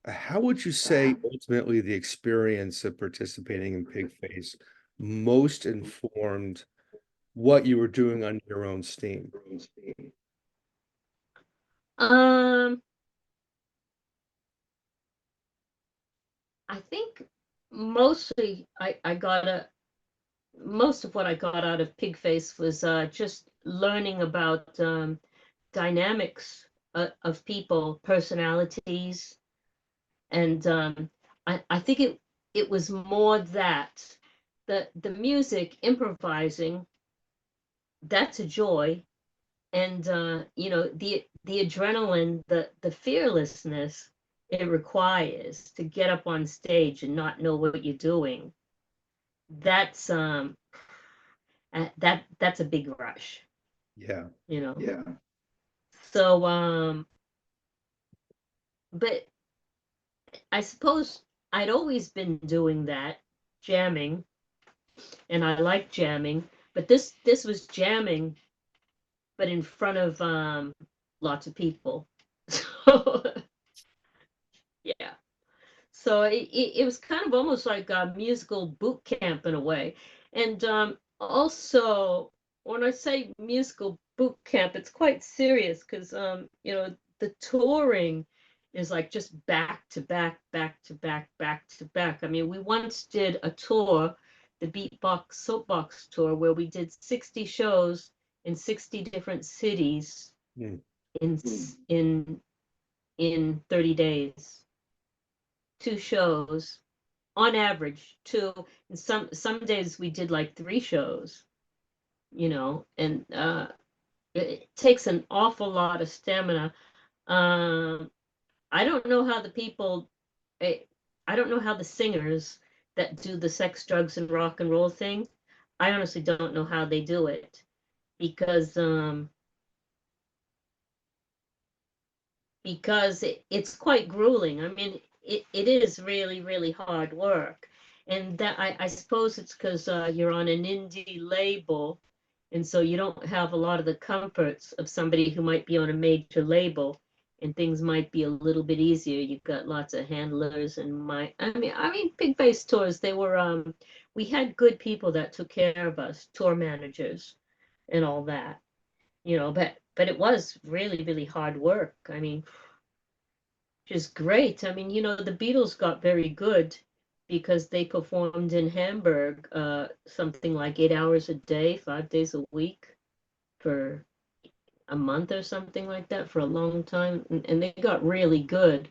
how would you say ultimately the experience of participating in Pigface most informed what you were doing on your own steam? Um, I think mostly I got a most of what I got out of Pigface was just learning about dynamics of people, personalities, and I think it was more that the music, improvising, that's a joy, and the adrenaline, the fearlessness it requires to get up on stage and not know what you're doing. That's that's a big rush, Yeah. you know. So but I suppose I'd always been doing that, jamming, and I like jamming, but this was jamming, but in front of lots of people. So yeah. So it was kind of almost like a musical boot camp in a way. And also, when I say musical boot camp, it's quite serious because, the touring is like just back to back, back to back, back to back. I mean, we once did a tour, the Beatbox Soapbox tour, where we did 60 shows in 60 different cities Mm. in in in 30 days. Two shows on average, two, and some days we did like three shows, and it takes an awful lot of stamina. um I don't know how the people I, I don't know how the singers that do the sex, drugs, and rock and roll thing, I honestly don't know how they do it, because it's quite grueling. I mean, it is really, really hard work. And that I suppose it's because you're on an indie label, and so you don't have a lot of the comforts of somebody who might be on a major label, and things might be a little bit easier. You've got lots of handlers, and I mean, big bass tours, they were we had good people that took care of us, tour managers and all that, but it was really, really hard work. I mean, which is great. I mean, the Beatles got very good because they performed in Hamburg, something like 8 hours a day, 5 days a week for a month or something like that for a long time. And they got really good.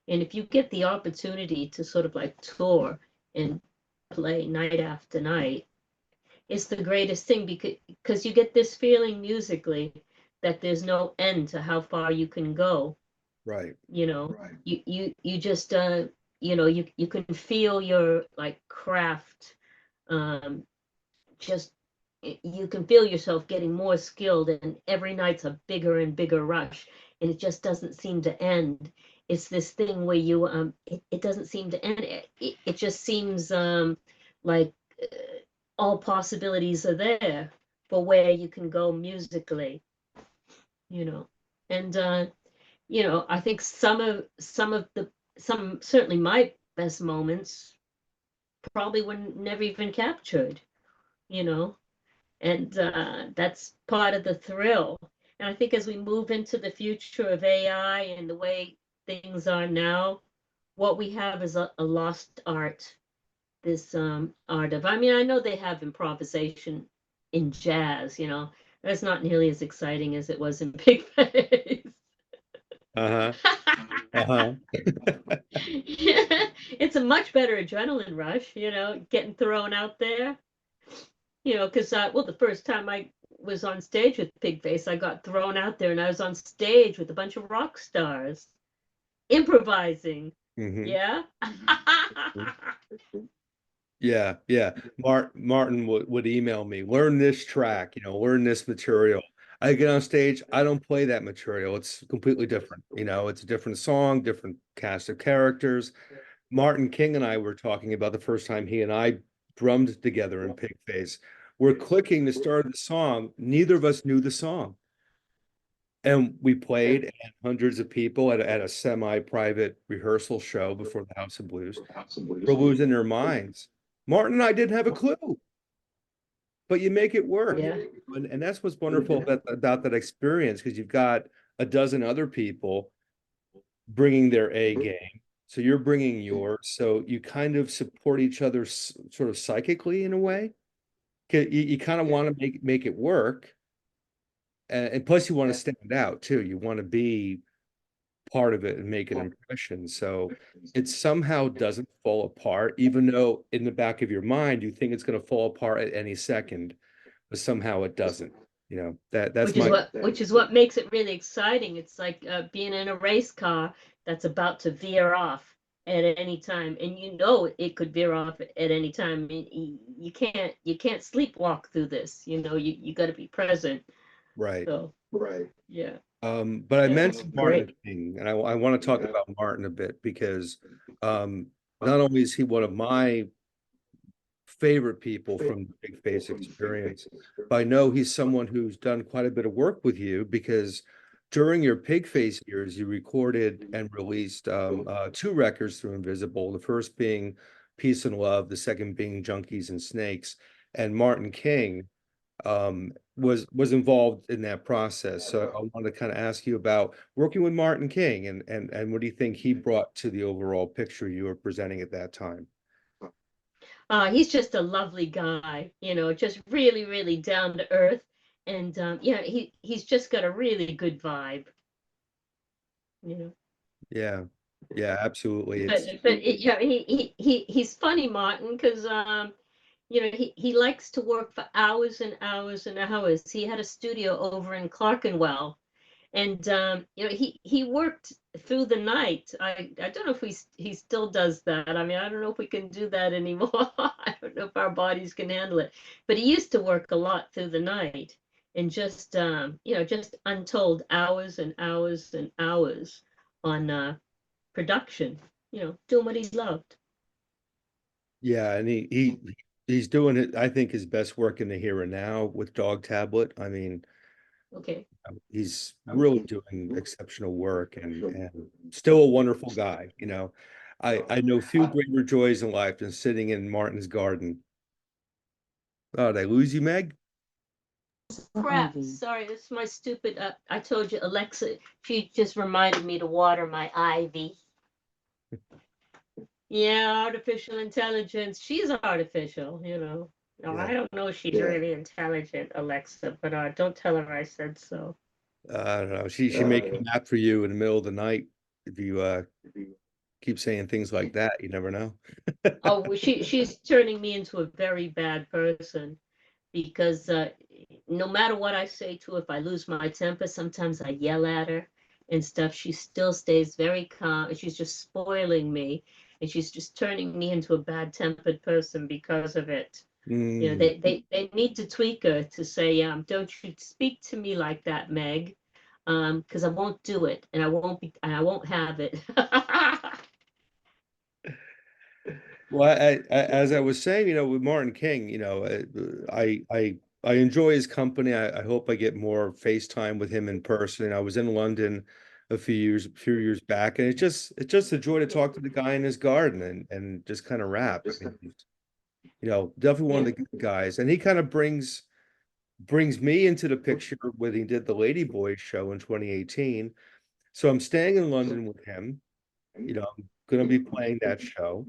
And if you get the opportunity to sort of like tour and play night after night, it's the greatest thing, because you get this feeling musically that there's no end to how far you can go. Right. You just you can feel your like craft, um just you can feel yourself getting more skilled, and every night's a bigger and bigger rush, and it just doesn't seem to end. It's this thing where it doesn't seem to end. It just seems like uh, all possibilities are there for where you can go musically, you know and I think some certainly my best moments probably were never even captured, you know, and that's part of the thrill. And I think as we move into the future of AI and the way things are now, what we have is a lost art. This art of, I mean, I know they have improvisation in jazz, that's not nearly as exciting as it was in Pigface. Uh-huh. Uh-huh. It's a much better adrenaline rush, getting thrown out there. Because well, the first time I was on stage with Pigface. I got thrown out there and I was on stage with a bunch of rock stars improvising. Hmm. Yeah. Yeah, yeah. Martin would email me, learn this track, learn this material. I get on stage, I don't play that material. It's completely different. It's a different song, different cast of characters. Martin King and I were talking about the first time he and I drummed together in Pigface. We're clicking the start of the song. Neither of us knew the song. And we played and hundreds of people at a semi-private rehearsal show before the House of Blues were losing their minds. Martin and I didn't have a clue, but you make it work. Yeah. And that's what's wonderful about that experience, because you've got a dozen other people bringing their A game. So you're bringing yours. So you kind of support each other sort of psychically in a way. 'Cause you kind of want to make it work. And plus you want to stand out too. You want to be part of it and make an impression. So it somehow doesn't fall apart, even though in the back of your mind you think it's going to fall apart at any second, but somehow it doesn't. That's my Which is what makes it really exciting. It's like being in a race car that's about to veer off at any time, and it could veer off at any time. You can't sleepwalk through this. You got to be present. right. So yeah, But I yeah, it's mentioned Martin great. King, and I want to talk about Martin a bit because um, not only is he one of my favorite people from the Big Face experience, but I know he's someone who's done quite a bit of work with you because during your Pig Face years, you recorded and released two records through Invisible, the first being Peace and Love, the second being Junkies and Snakes. And Martin King was involved in that process. So I want to kind of ask you about working with Martin King and what do you think he brought to the overall picture you were presenting at that time? He's just a lovely guy, just really, really down to earth, and he's just got a really good vibe, you know. Yeah, yeah, absolutely. He's funny, Martin, because he likes to work for hours and hours and hours. He had a studio over in Clerkenwell, and he worked through the night. I don't know if he still does that. I mean, I don't know if we can do that anymore. I don't know if our bodies can handle it. But he used to work a lot through the night, and just untold hours and hours and hours on production. Doing what he loved. Yeah, and he's doing it, I think, his best work in the here and now with Dog Tablet. I mean, Okay. he's really doing exceptional work and still a wonderful guy. I know few greater joys in life than sitting in Martin's garden. Oh, did I lose you, Meg? Crap. Sorry, this is my stupid. I told you, Alexa. She just reminded me to water my ivy. Yeah, artificial intelligence. She's artificial. No, Yeah. I don't know if she's really intelligent, Alexa, but don't tell her I said so. I don't know. She may come after you in the middle of the night if you keep saying things like that. You never know. Oh, well, she's turning me into a very bad person because no matter what I say to her, if I lose my temper, sometimes I yell at her and stuff. She still stays very calm, and she's just spoiling me, and she's just turning me into a bad-tempered person because of it. Mm. They need to tweak her to say, don't you speak to me like that, Meg, because I won't do it, and I won't have it. Well, as I was saying, with Martin King, I enjoy his company. I hope I get more FaceTime with him in person. I was in London a few years back, and it's just a joy to talk to the guy in his garden and just kind of rap. I mean, definitely one of Yeah. the good guys, and he kind of brings me into the picture when he did the Lady Boys show in 2018. So I'm staying in London with him. I'm going to be playing that show.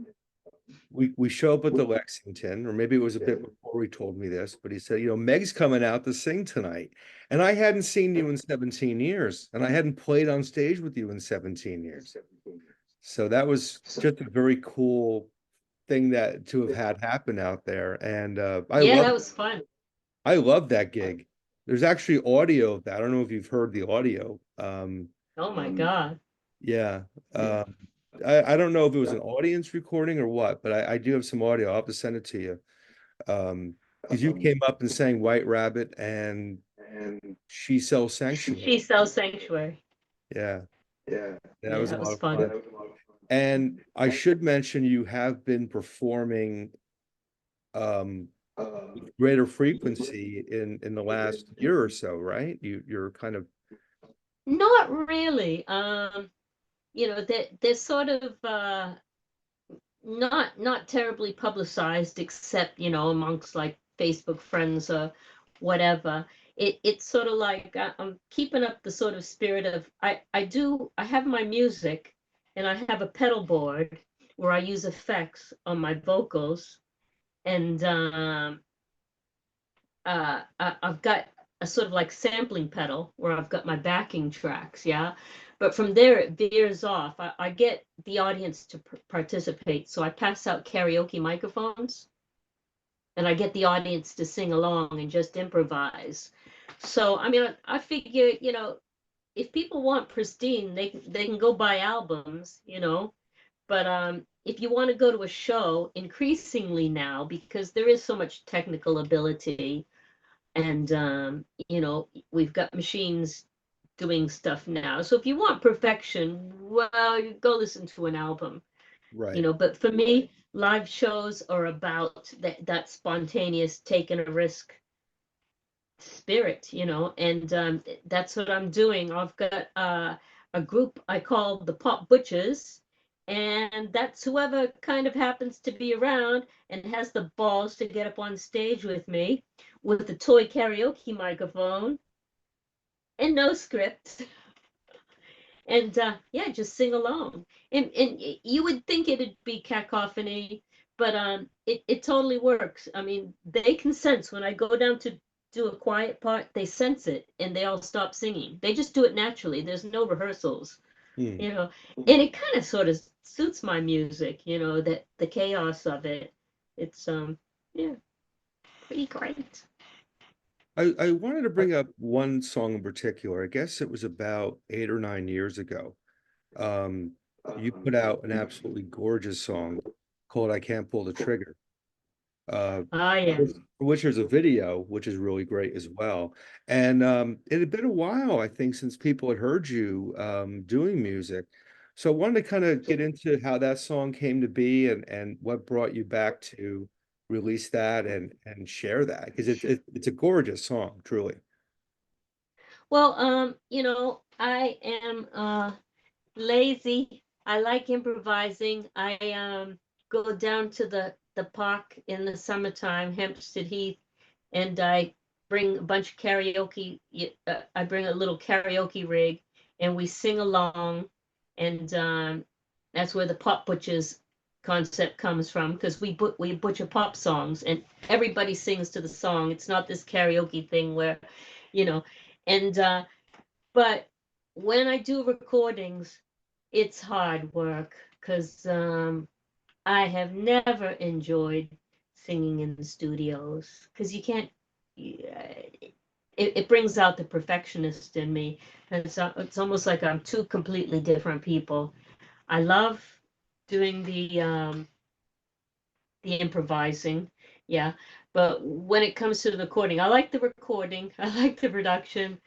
We show up at the Lexington, or maybe it was a bit before he told me this, but he said, Meg's coming out to sing tonight. And I hadn't seen you in 17 years, and I hadn't played on stage with you in 17 years. So that was just a very cool thing that to have had happen out there. And Yeah, that was fun. I love that gig. There's actually audio of that. I don't know if you've heard the audio. Oh my God. Yeah. Um, I don't know if it was an audience recording or what, but I do have some audio. I'll have to send it to you. Because you came up and sang White Rabbit and She Sells Sanctuary. She sells sanctuary. Yeah, that Yeah, was a that lot was of fun. fun. And I should mention you have been performing um with greater frequency in the last year or so, right? You're kind of Not really. They're sort of not terribly publicized, except amongst like Facebook friends or whatever. It's sort of like I'm keeping up the sort of spirit of I have my music, and I have a pedal board where I use effects on my vocals, and I've got a sort of like sampling pedal where I've got my backing tracks, yeah. But from there it veers off. I get the audience to participate, so I pass out karaoke microphones, and I get the audience to sing along and just improvise. So I mean, I figure, if people want pristine, they can go buy albums, But if you want to go to a show, increasingly now, because there is so much technical ability, and we've got machines doing stuff now, so if you want perfection, well, you go listen to an album. right. But for me, live shows are about that spontaneous taking a risk spirit, and that's what I'm doing. I've got a group I call the Pop Butchers, and that's whoever kind of happens to be around and has the balls to get up on stage with me with the toy karaoke microphone and no script. And yeah, just sing along. And you would think it'd be cacophony, but it totally works. I mean, they can sense when I go down to do a quiet part, they sense it and they all stop singing. They just do it naturally. There's no rehearsals, Hmm. you know. And it kind of sort of suits my music, that the chaos of it. It's yeah, pretty great. I wanted to bring up one song in particular. I guess it was about 8 or 9 years ago. Um, you put out an absolutely gorgeous song called I Can't Pull the Trigger. Ah, yeah. For which there's a video, which is really great as well. And it had been a while, I think, since people had heard you doing music. So I wanted to kind of get into how that song came to be and what brought you back to release that and share that because it's a gorgeous song, truly. Well, I am lazy. I like improvising. I go down to the park in the summertime, Hempstead Heath, and I bring a bunch of karaoke. I bring a little karaoke rig, and we sing along, and that's where the pop butchers concept comes from, because we butcher pop songs, and everybody sings to the song. It's not this karaoke thing where, you know, and but when I do recordings, it's hard work, because I have never enjoyed singing in the studios, because you can't. It brings out the perfectionist in me, and it's almost like I'm two completely different people. I love doing the improvising, yeah, but when it comes to the recording, I like the recording. I like the production.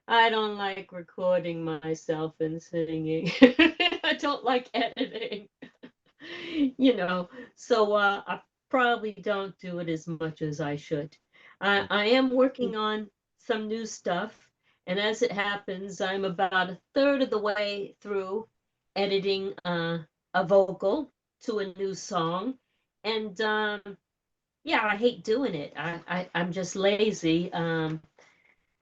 I don't like recording myself and singing. I don't like editing, you know. So I probably don't do it as much as I should. I am working on some new stuff, and as it happens, I'm about a third of the way through editing a vocal to a new song, and yeah, I hate doing it. I'm just lazy. I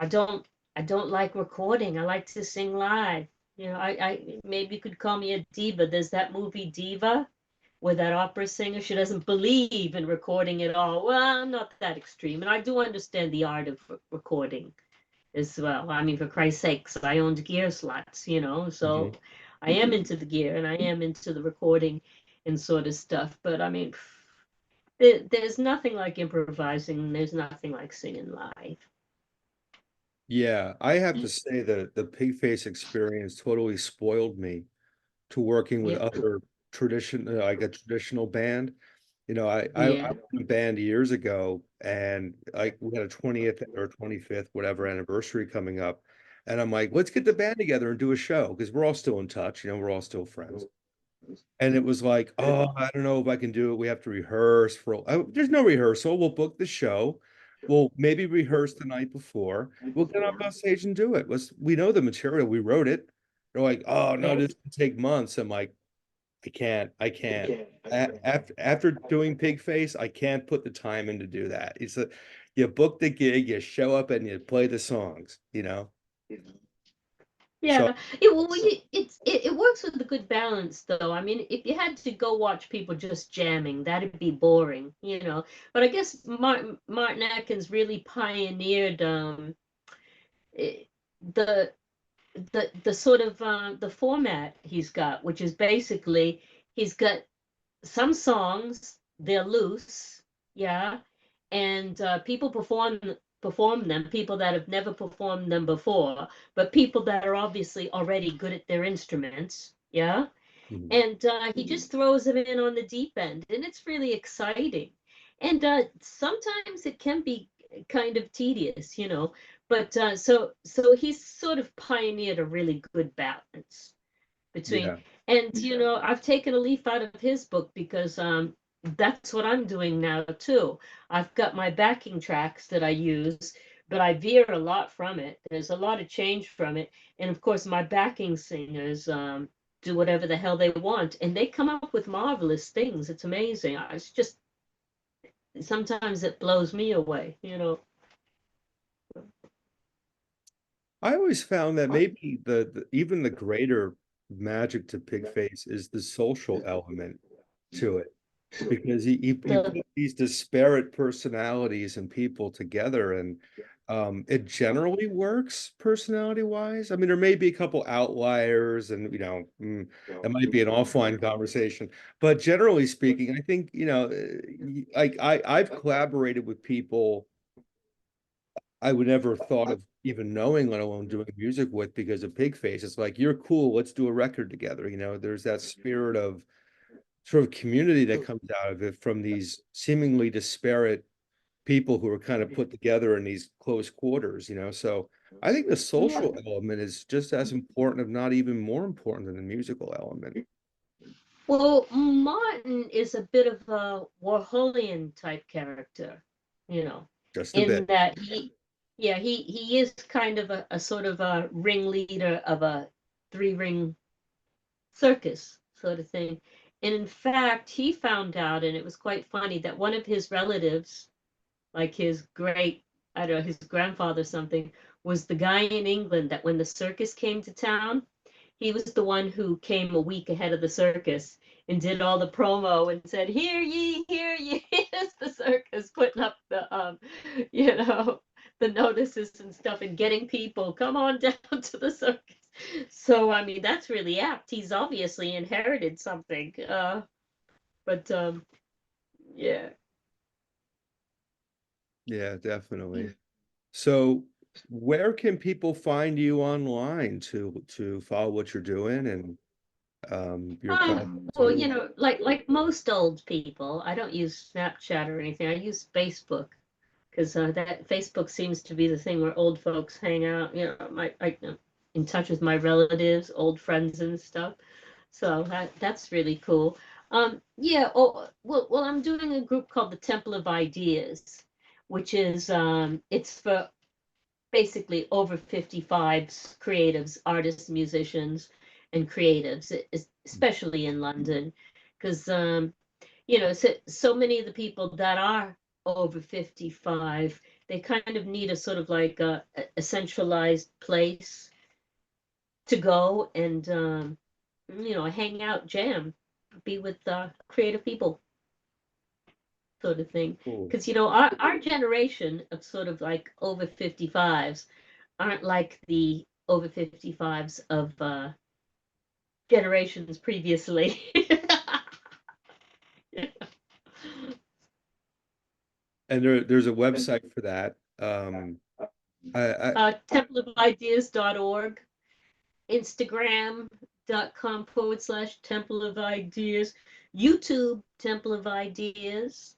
don't I don't like recording. I like to sing live. I maybe you could call me a diva. There's that movie Diva where that opera singer, she doesn't believe in recording at all. Well, I'm not that extreme, and I do understand the art of recording as well. I mean, for Christ's sakes, I owned gear slots, so Mhm. I am into the gear and I am into the recording and sort of stuff. But I mean, there's nothing like improvising. There's nothing like singing live. Yeah, I have to say that the Pigface experience totally spoiled me to working with Yeah, other like a traditional band. I was yeah. in a band years ago, and like we had a 20th or 25th, whatever anniversary coming up. And I'm like, let's get the band together and do a show because we're all still in touch, we're all still friends. And it was like, oh, I don't know if I can do it. We have to rehearse there's no rehearsal. We'll book the show. We'll maybe rehearse the night before. We'll get up on stage and do it. We know the material. We wrote it. They're like, oh no, Yeah. this can take months. I'm like, I can't. After doing Pigface, I can't put the time in to do that. You book the gig, you show up and you play the songs. So Yeah, it works with a good balance, though. I mean, if you had to go watch people just jamming, that'd be boring, you know. But I guess Martin Atkins really pioneered eh, the the sort of the format he's got, which is basically he's got some songs, they're loose, yeah, and people perform them, people that have never performed them before, but people that are obviously already good at their instruments, yeah. mhm. And he just throws them in on the deep end, and it's really exciting. And sometimes it can be kind of tedious, you know. But so he's sort of pioneered a really good balance between. Yeah. And you know, I've taken a leaf out of his book because that's what I'm doing now too. I've got my backing tracks that I use, but I veer a lot from it. There's a lot of change from it, and of course my backing singers do whatever the hell they want, and they come up with marvelous things. It's amazing. It's just sometimes it blows me away, you know. I always found that maybe even the greater magic to Pigface is the social element to it, because he The put these disparate personalities and people together, and it generally works personality wise. I mean, there may be a couple outliers, and that might be an offline conversation, but generally speaking, I think like I've collaborated with people I would never thought of even knowing, let alone doing music with, because of Pigface. It's like, you're cool, let's do a record together. There's that spirit of sort of community that comes out of it from these seemingly disparate people who are kind of put together in these close quarters. So I think the yeah. social element is just as important, if not even more important than the musical element, Well, Martin is a bit of a Warholian type character, you know, just a in bit. that yeah, he is kind of a sort of a ringleader of a three-ring circus sort of thing. And in fact, he found out, and it was quite funny, that one of his relatives, like his great, I don't know, his grandfather or something, was the guy in England that when the circus came to town, he was the one who came a week ahead of the circus and did all the promo and said, hear ye, here's the circus," putting up the you know, the notices and stuff and getting people, come on down to the circus. So I mean, that's really apt. He's obviously inherited something. But yeah. Yeah, definitely. So where can people find you online to follow what you're doing and your projects and Well, everything? you know, like most old people, I don't use Snapchat or anything. I use Facebook because that Facebook seems to be the thing where old folks hang out. You know, I'm in touch with my relatives, old friends, and stuff. So that's really cool. Yeah. Oh, well, I'm doing a group called the Temple of Ideas, which is it's for basically over 55s, creatives, artists, musicians, and creatives, especially in London, because you know, so many of the people that are over 55, they kind of need a sort of like a centralized place to go and you know, hang out, jam, be with creative people, sort of thing. Cool. Because you know, our generation of sort of like over 55s aren't like the over 55s of generations previously. And there's a website for that. I Templeofideas.org, Instagram.com/Temple of Ideas, YouTube, Temple of Ideas.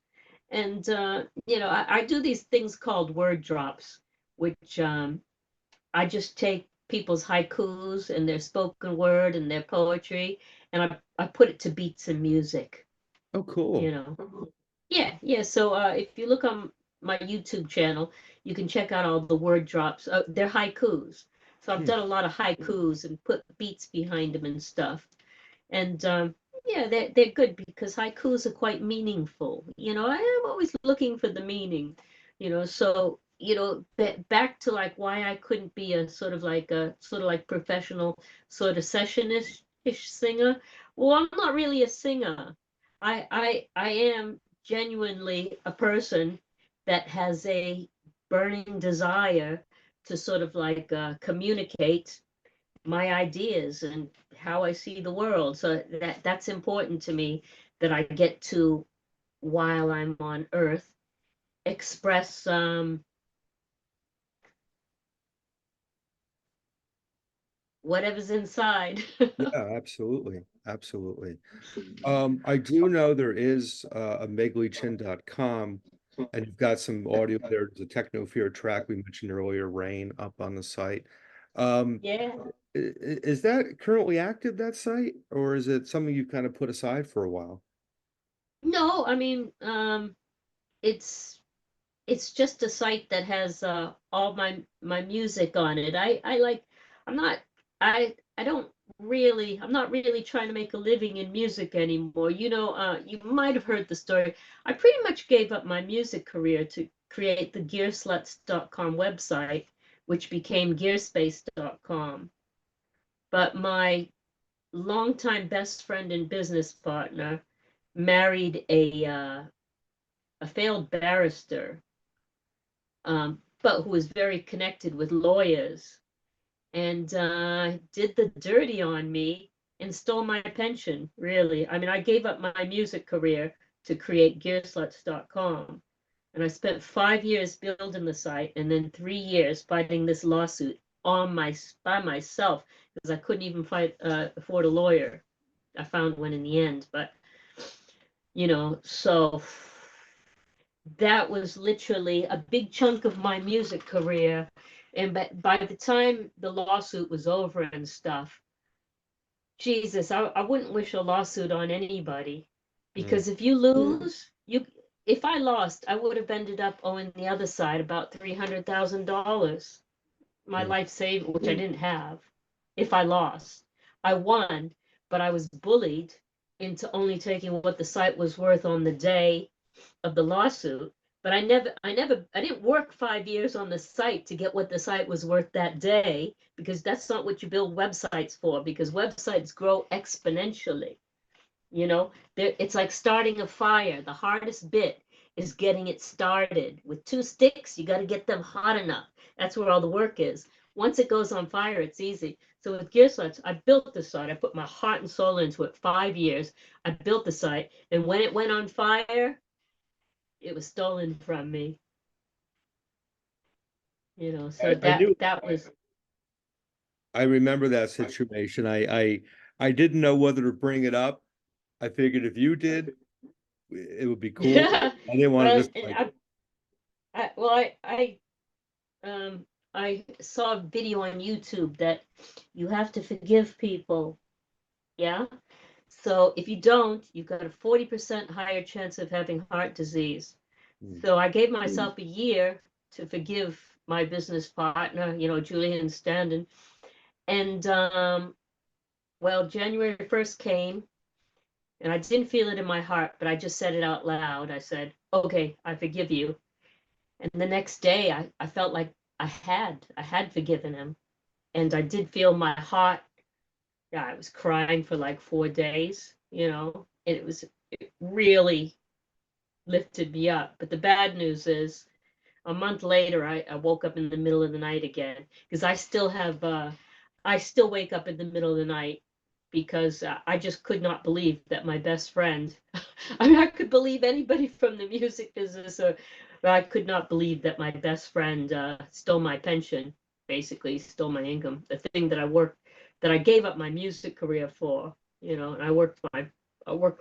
And, I do these things called word drops, which I just take people's haikus and their spoken word and their poetry, and I put it to beats and music, oh, you cool. know. Yeah, yeah. So if you look on my YouTube channel, you can check out all the word drops. They're haikus. So I've Hmm. done a lot of haikus and put beats behind them and stuff. And yeah, they're good because haikus are quite meaningful. I am always looking for the meaning. So back to like why I couldn't be a sort of like professional sort of sessionish singer. Well, I'm not really a singer. I am genuinely a person that has a burning desire to sort of like communicate my ideas and how I see the world. So that's important to me, that I get to, while I'm on Earth, express whatever's inside. Yeah, absolutely. Absolutely. I do know there is a megleechin.com, and you've got some audio there. There's a Teknofear track we mentioned earlier, Rain, up on the site. Um, Yeah. is that currently active, that site, or is it something you've kind of put aside for a while? No, I mean, it's it's just a site that has all my music on it. I like, I'm not I don't really, I'm not really trying to make a living in music anymore. You might have heard the story. I pretty much gave up my music career to create the gearsluts.com website, which became gearspace.com. But my longtime best friend and business partner married a failed barrister, but who was very connected with lawyers, and did the dirty on me and stole my pension, really. I mean, I gave up my music career to create gearsluts.com. And I spent 5 years building the site and then 3 years fighting this lawsuit by myself, because I couldn't even afford a lawyer. I found one in the end, but so that was literally a big chunk of my music career. And by the time the lawsuit was over and stuff, Jesus, I wouldn't wish a lawsuit on anybody, Mm, because if you lose, if I lost, I would have ended up owing the other side about $300,000. My mm. life saved, which I didn't have, if I lost. I won, but I was bullied into only taking what the site was worth on the day of the lawsuit. But I didn't work 5 years on the site to get what the site was worth that day, because that's not what you build websites for, because websites grow exponentially. It's like starting a fire. The hardest bit is getting it started. With two sticks, you got to get them hot enough. That's where all the work is. Once it goes on fire, it's easy. So with Gearsluts, I built the site. I put my heart and soul into it. 5 years. I built the site, and when it went on fire, it was stolen from me. So I knew. that was. I remember that situation. I didn't know whether to bring it up. I figured if you did, it would be cool. Yeah. I didn't want to Well, just like, well, I saw a video on YouTube that you have to forgive people. Yeah. So if you don't, you've got a 40% higher chance of having heart disease. hmm, So I gave myself a year to forgive my business partner, Julian Standen. And well, January 1st came, and I didn't feel it in my heart, but I just said it out loud. I said, okay, I forgive you. And the next day I felt like I had forgiven him. And I did feel my heart. Yeah, I was crying for like 4 days, and it really lifted me up. But the bad news is, a month later, I woke up in the middle of the night again, because I still wake up in the middle of the night, because I just could not believe that my best friend, I mean, I could believe anybody from the music business, or I could not believe that my best friend stole my pension, basically stole my income, the thing that that I gave up my music career for, and I worked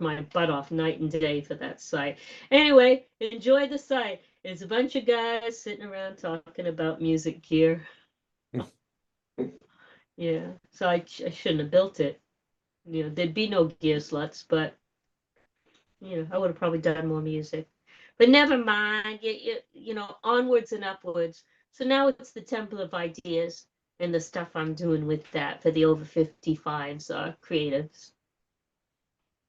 my butt off night and day for that site. Anyway, enjoy the site. It's a bunch of guys sitting around talking about music gear. Yeah, so I shouldn't have built it. There'd be no gear sluts, but I would have probably done more music. But never mind. Onwards and upwards. So now it's the Temple of Ideas and the stuff I'm doing with that for the over 55s creatives.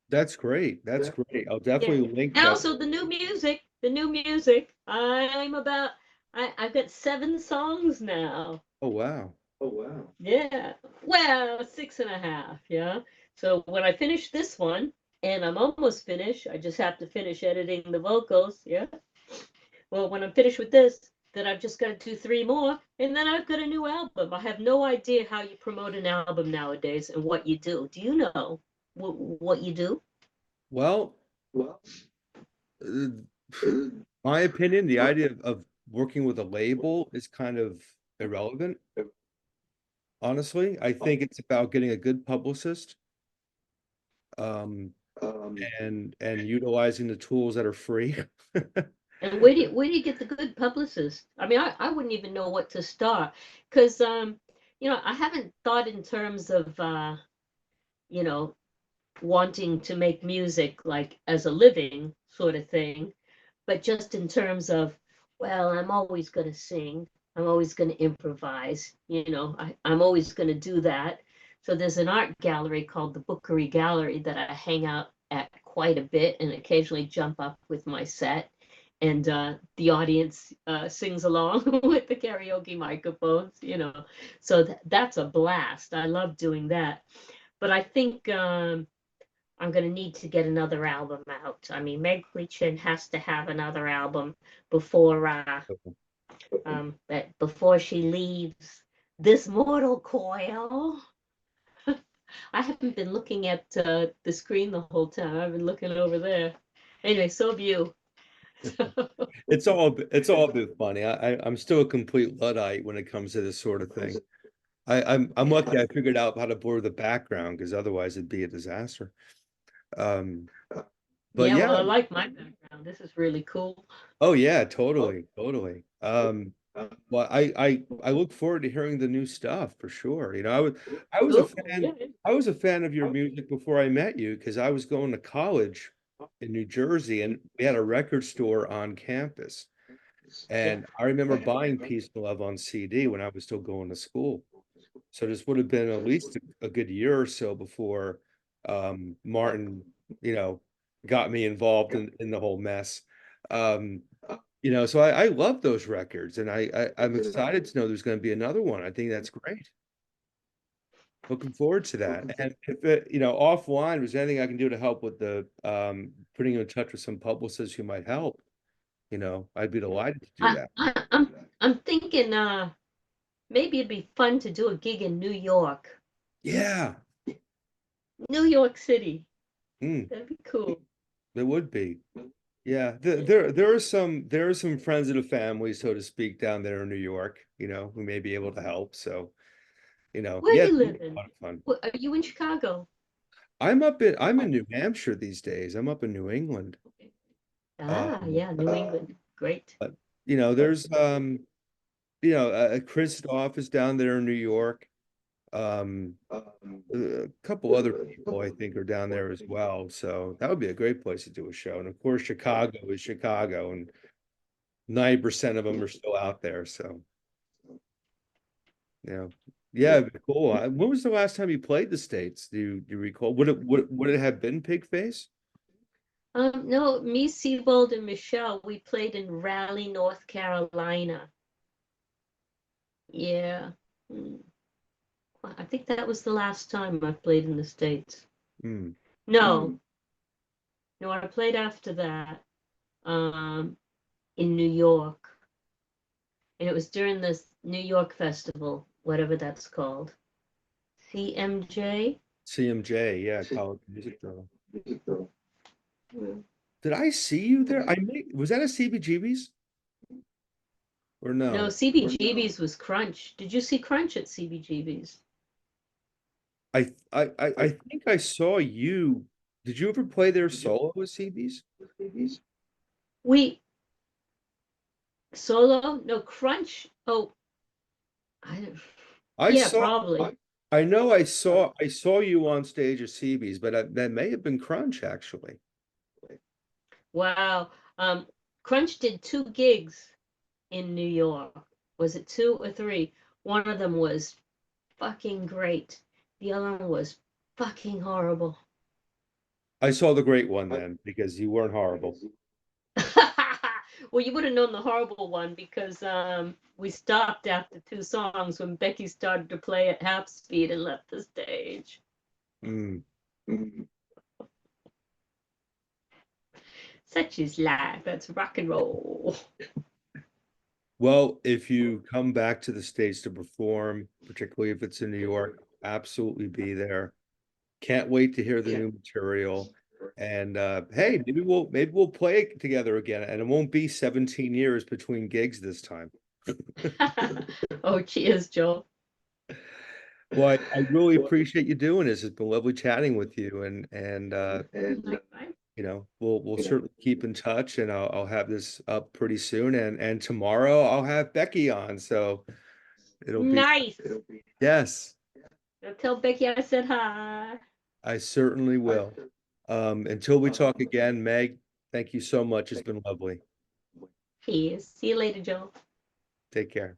That's great. That's great. I'll Yeah. definitely link And also the new music. I've got 7 songs now. Oh wow. Yeah. Well, 6.5. Yeah. So when I finish this one, and I'm almost finished, I just have to finish editing the vocals. Yeah. Well, when I'm finished with this, then I've just got to do 3 more, and then I've got a new album. I have no idea how you promote an album nowadays and what you do. Do you know what you do? Well, uh, my opinion, the idea of working with a label is kind of irrelevant. Honestly, I think it's about getting a good publicist, um, and utilizing the tools that are free. And where do you get the good publicist? I mean, I wouldn't even know what to start because I haven't thought in terms of you know wanting to make music like as a living sort of thing, but just in terms of, well, I'm always going to sing, I'm always going to improvise, I'm always going to do that. So there's an art gallery called the Bookery Gallery that I hang out at quite a bit and occasionally jump up with my set. And the audience sings along with the karaoke microphones, So that's a blast. I love doing that. But I think I'm going to need to get another album out. I mean, Meg Lee Chin has to have another album before before she leaves this mortal coil. I haven't been looking at the screen the whole time. I've been looking over there. Anyway, so have you. It's all a bit funny. I'm still a complete Luddite when it comes to this sort of thing. I'm lucky I figured out how to blur the background because otherwise it'd be a disaster. Um, but Yeah, yeah, well, I like my background. This is really cool. oh yeah, totally, totally. Well, I look forward to hearing the new stuff for sure. I was a Cool. fan Yeah. I was a fan of your music before I met you because I was going to college in New Jersey and we had a record store on campus. Yeah. And I remember buying Peace and Love on CD when I was still going to school. So this would have been at least a good year or so before Martin, you know, got me involved in the whole mess. Um, so I love those records, and I'm excited to know there's going to be another one. I think that's great. Looking forward to that. And if offline, if there's anything I can do to help with the putting you in touch with some publicists who might help, I'd be delighted to do I, that. I, I'm thinking maybe it'd be fun to do a gig in New York. Yeah, New York City. mm, That'd be cool. it would be. Yeah, Yeah. there are some friends of the family, so to speak, down there in New York, who may be able to help. So, Where yeah, you it'd be a living? lot of fun. Are you in Chicago? I'm in New Hampshire these days. I'm up in New England. Ah, Um, yeah, New England. Great. but there's Christoph is down there in New York. Um, a couple other people I think are down there as well. So that would be a great place to do a show. And of course, Chicago is Chicago, and 90% of them are still out there. So yeah, yeah, it'd be cool. When was the last time you played the States? Do you recall? Would it have been Pigface? No, me, Seabold, and Michelle, we played in Raleigh, North Carolina. Yeah. Mm. I think that was the last time I played in the States. Hmm. No, no, I played after that, um, in New York. And it was during this New York festival, whatever that's called. CMJ? CMJ, yeah, College Music Journal. Mm. Did I see you there? Was that a CBGB's? or No, no? CBGB's was Crunch. Did you see Crunch at CBGB's? I think I saw you. Did you ever play their solo with CBs? We Solo? No, Crunch. Oh, I don't. I Yeah, saw. probably. I know I saw you on stage at CB's, but that may have been Crunch actually. Wow. Crunch did 2 gigs in New York. Was it 2 or 3? One of them was fucking great. The other one was fucking horrible. I saw the great one then because you weren't horrible. Well, you would have known the horrible one because we stopped after 2 songs when Becky started to play at half speed and left the stage. Mm. Such is life. That's rock and roll. Well, if you come back to the States to perform, particularly if it's in New York, absolutely be there. Can't wait to hear the new material. And hey, maybe we'll play it together again, and it won't be 17 years between gigs this time. Oh, cheers, Joel. Well, I really appreciate you doing this. It's been lovely chatting with you, and we'll certainly keep in touch, and I'll have this up pretty soon, and tomorrow I'll have Becky on, so it'll be Nice. yes, Now tell Becky I said hi. I certainly will. Until we talk again, Meg, thank you so much. It's been lovely. Cheers. See you later, Joel. Take care.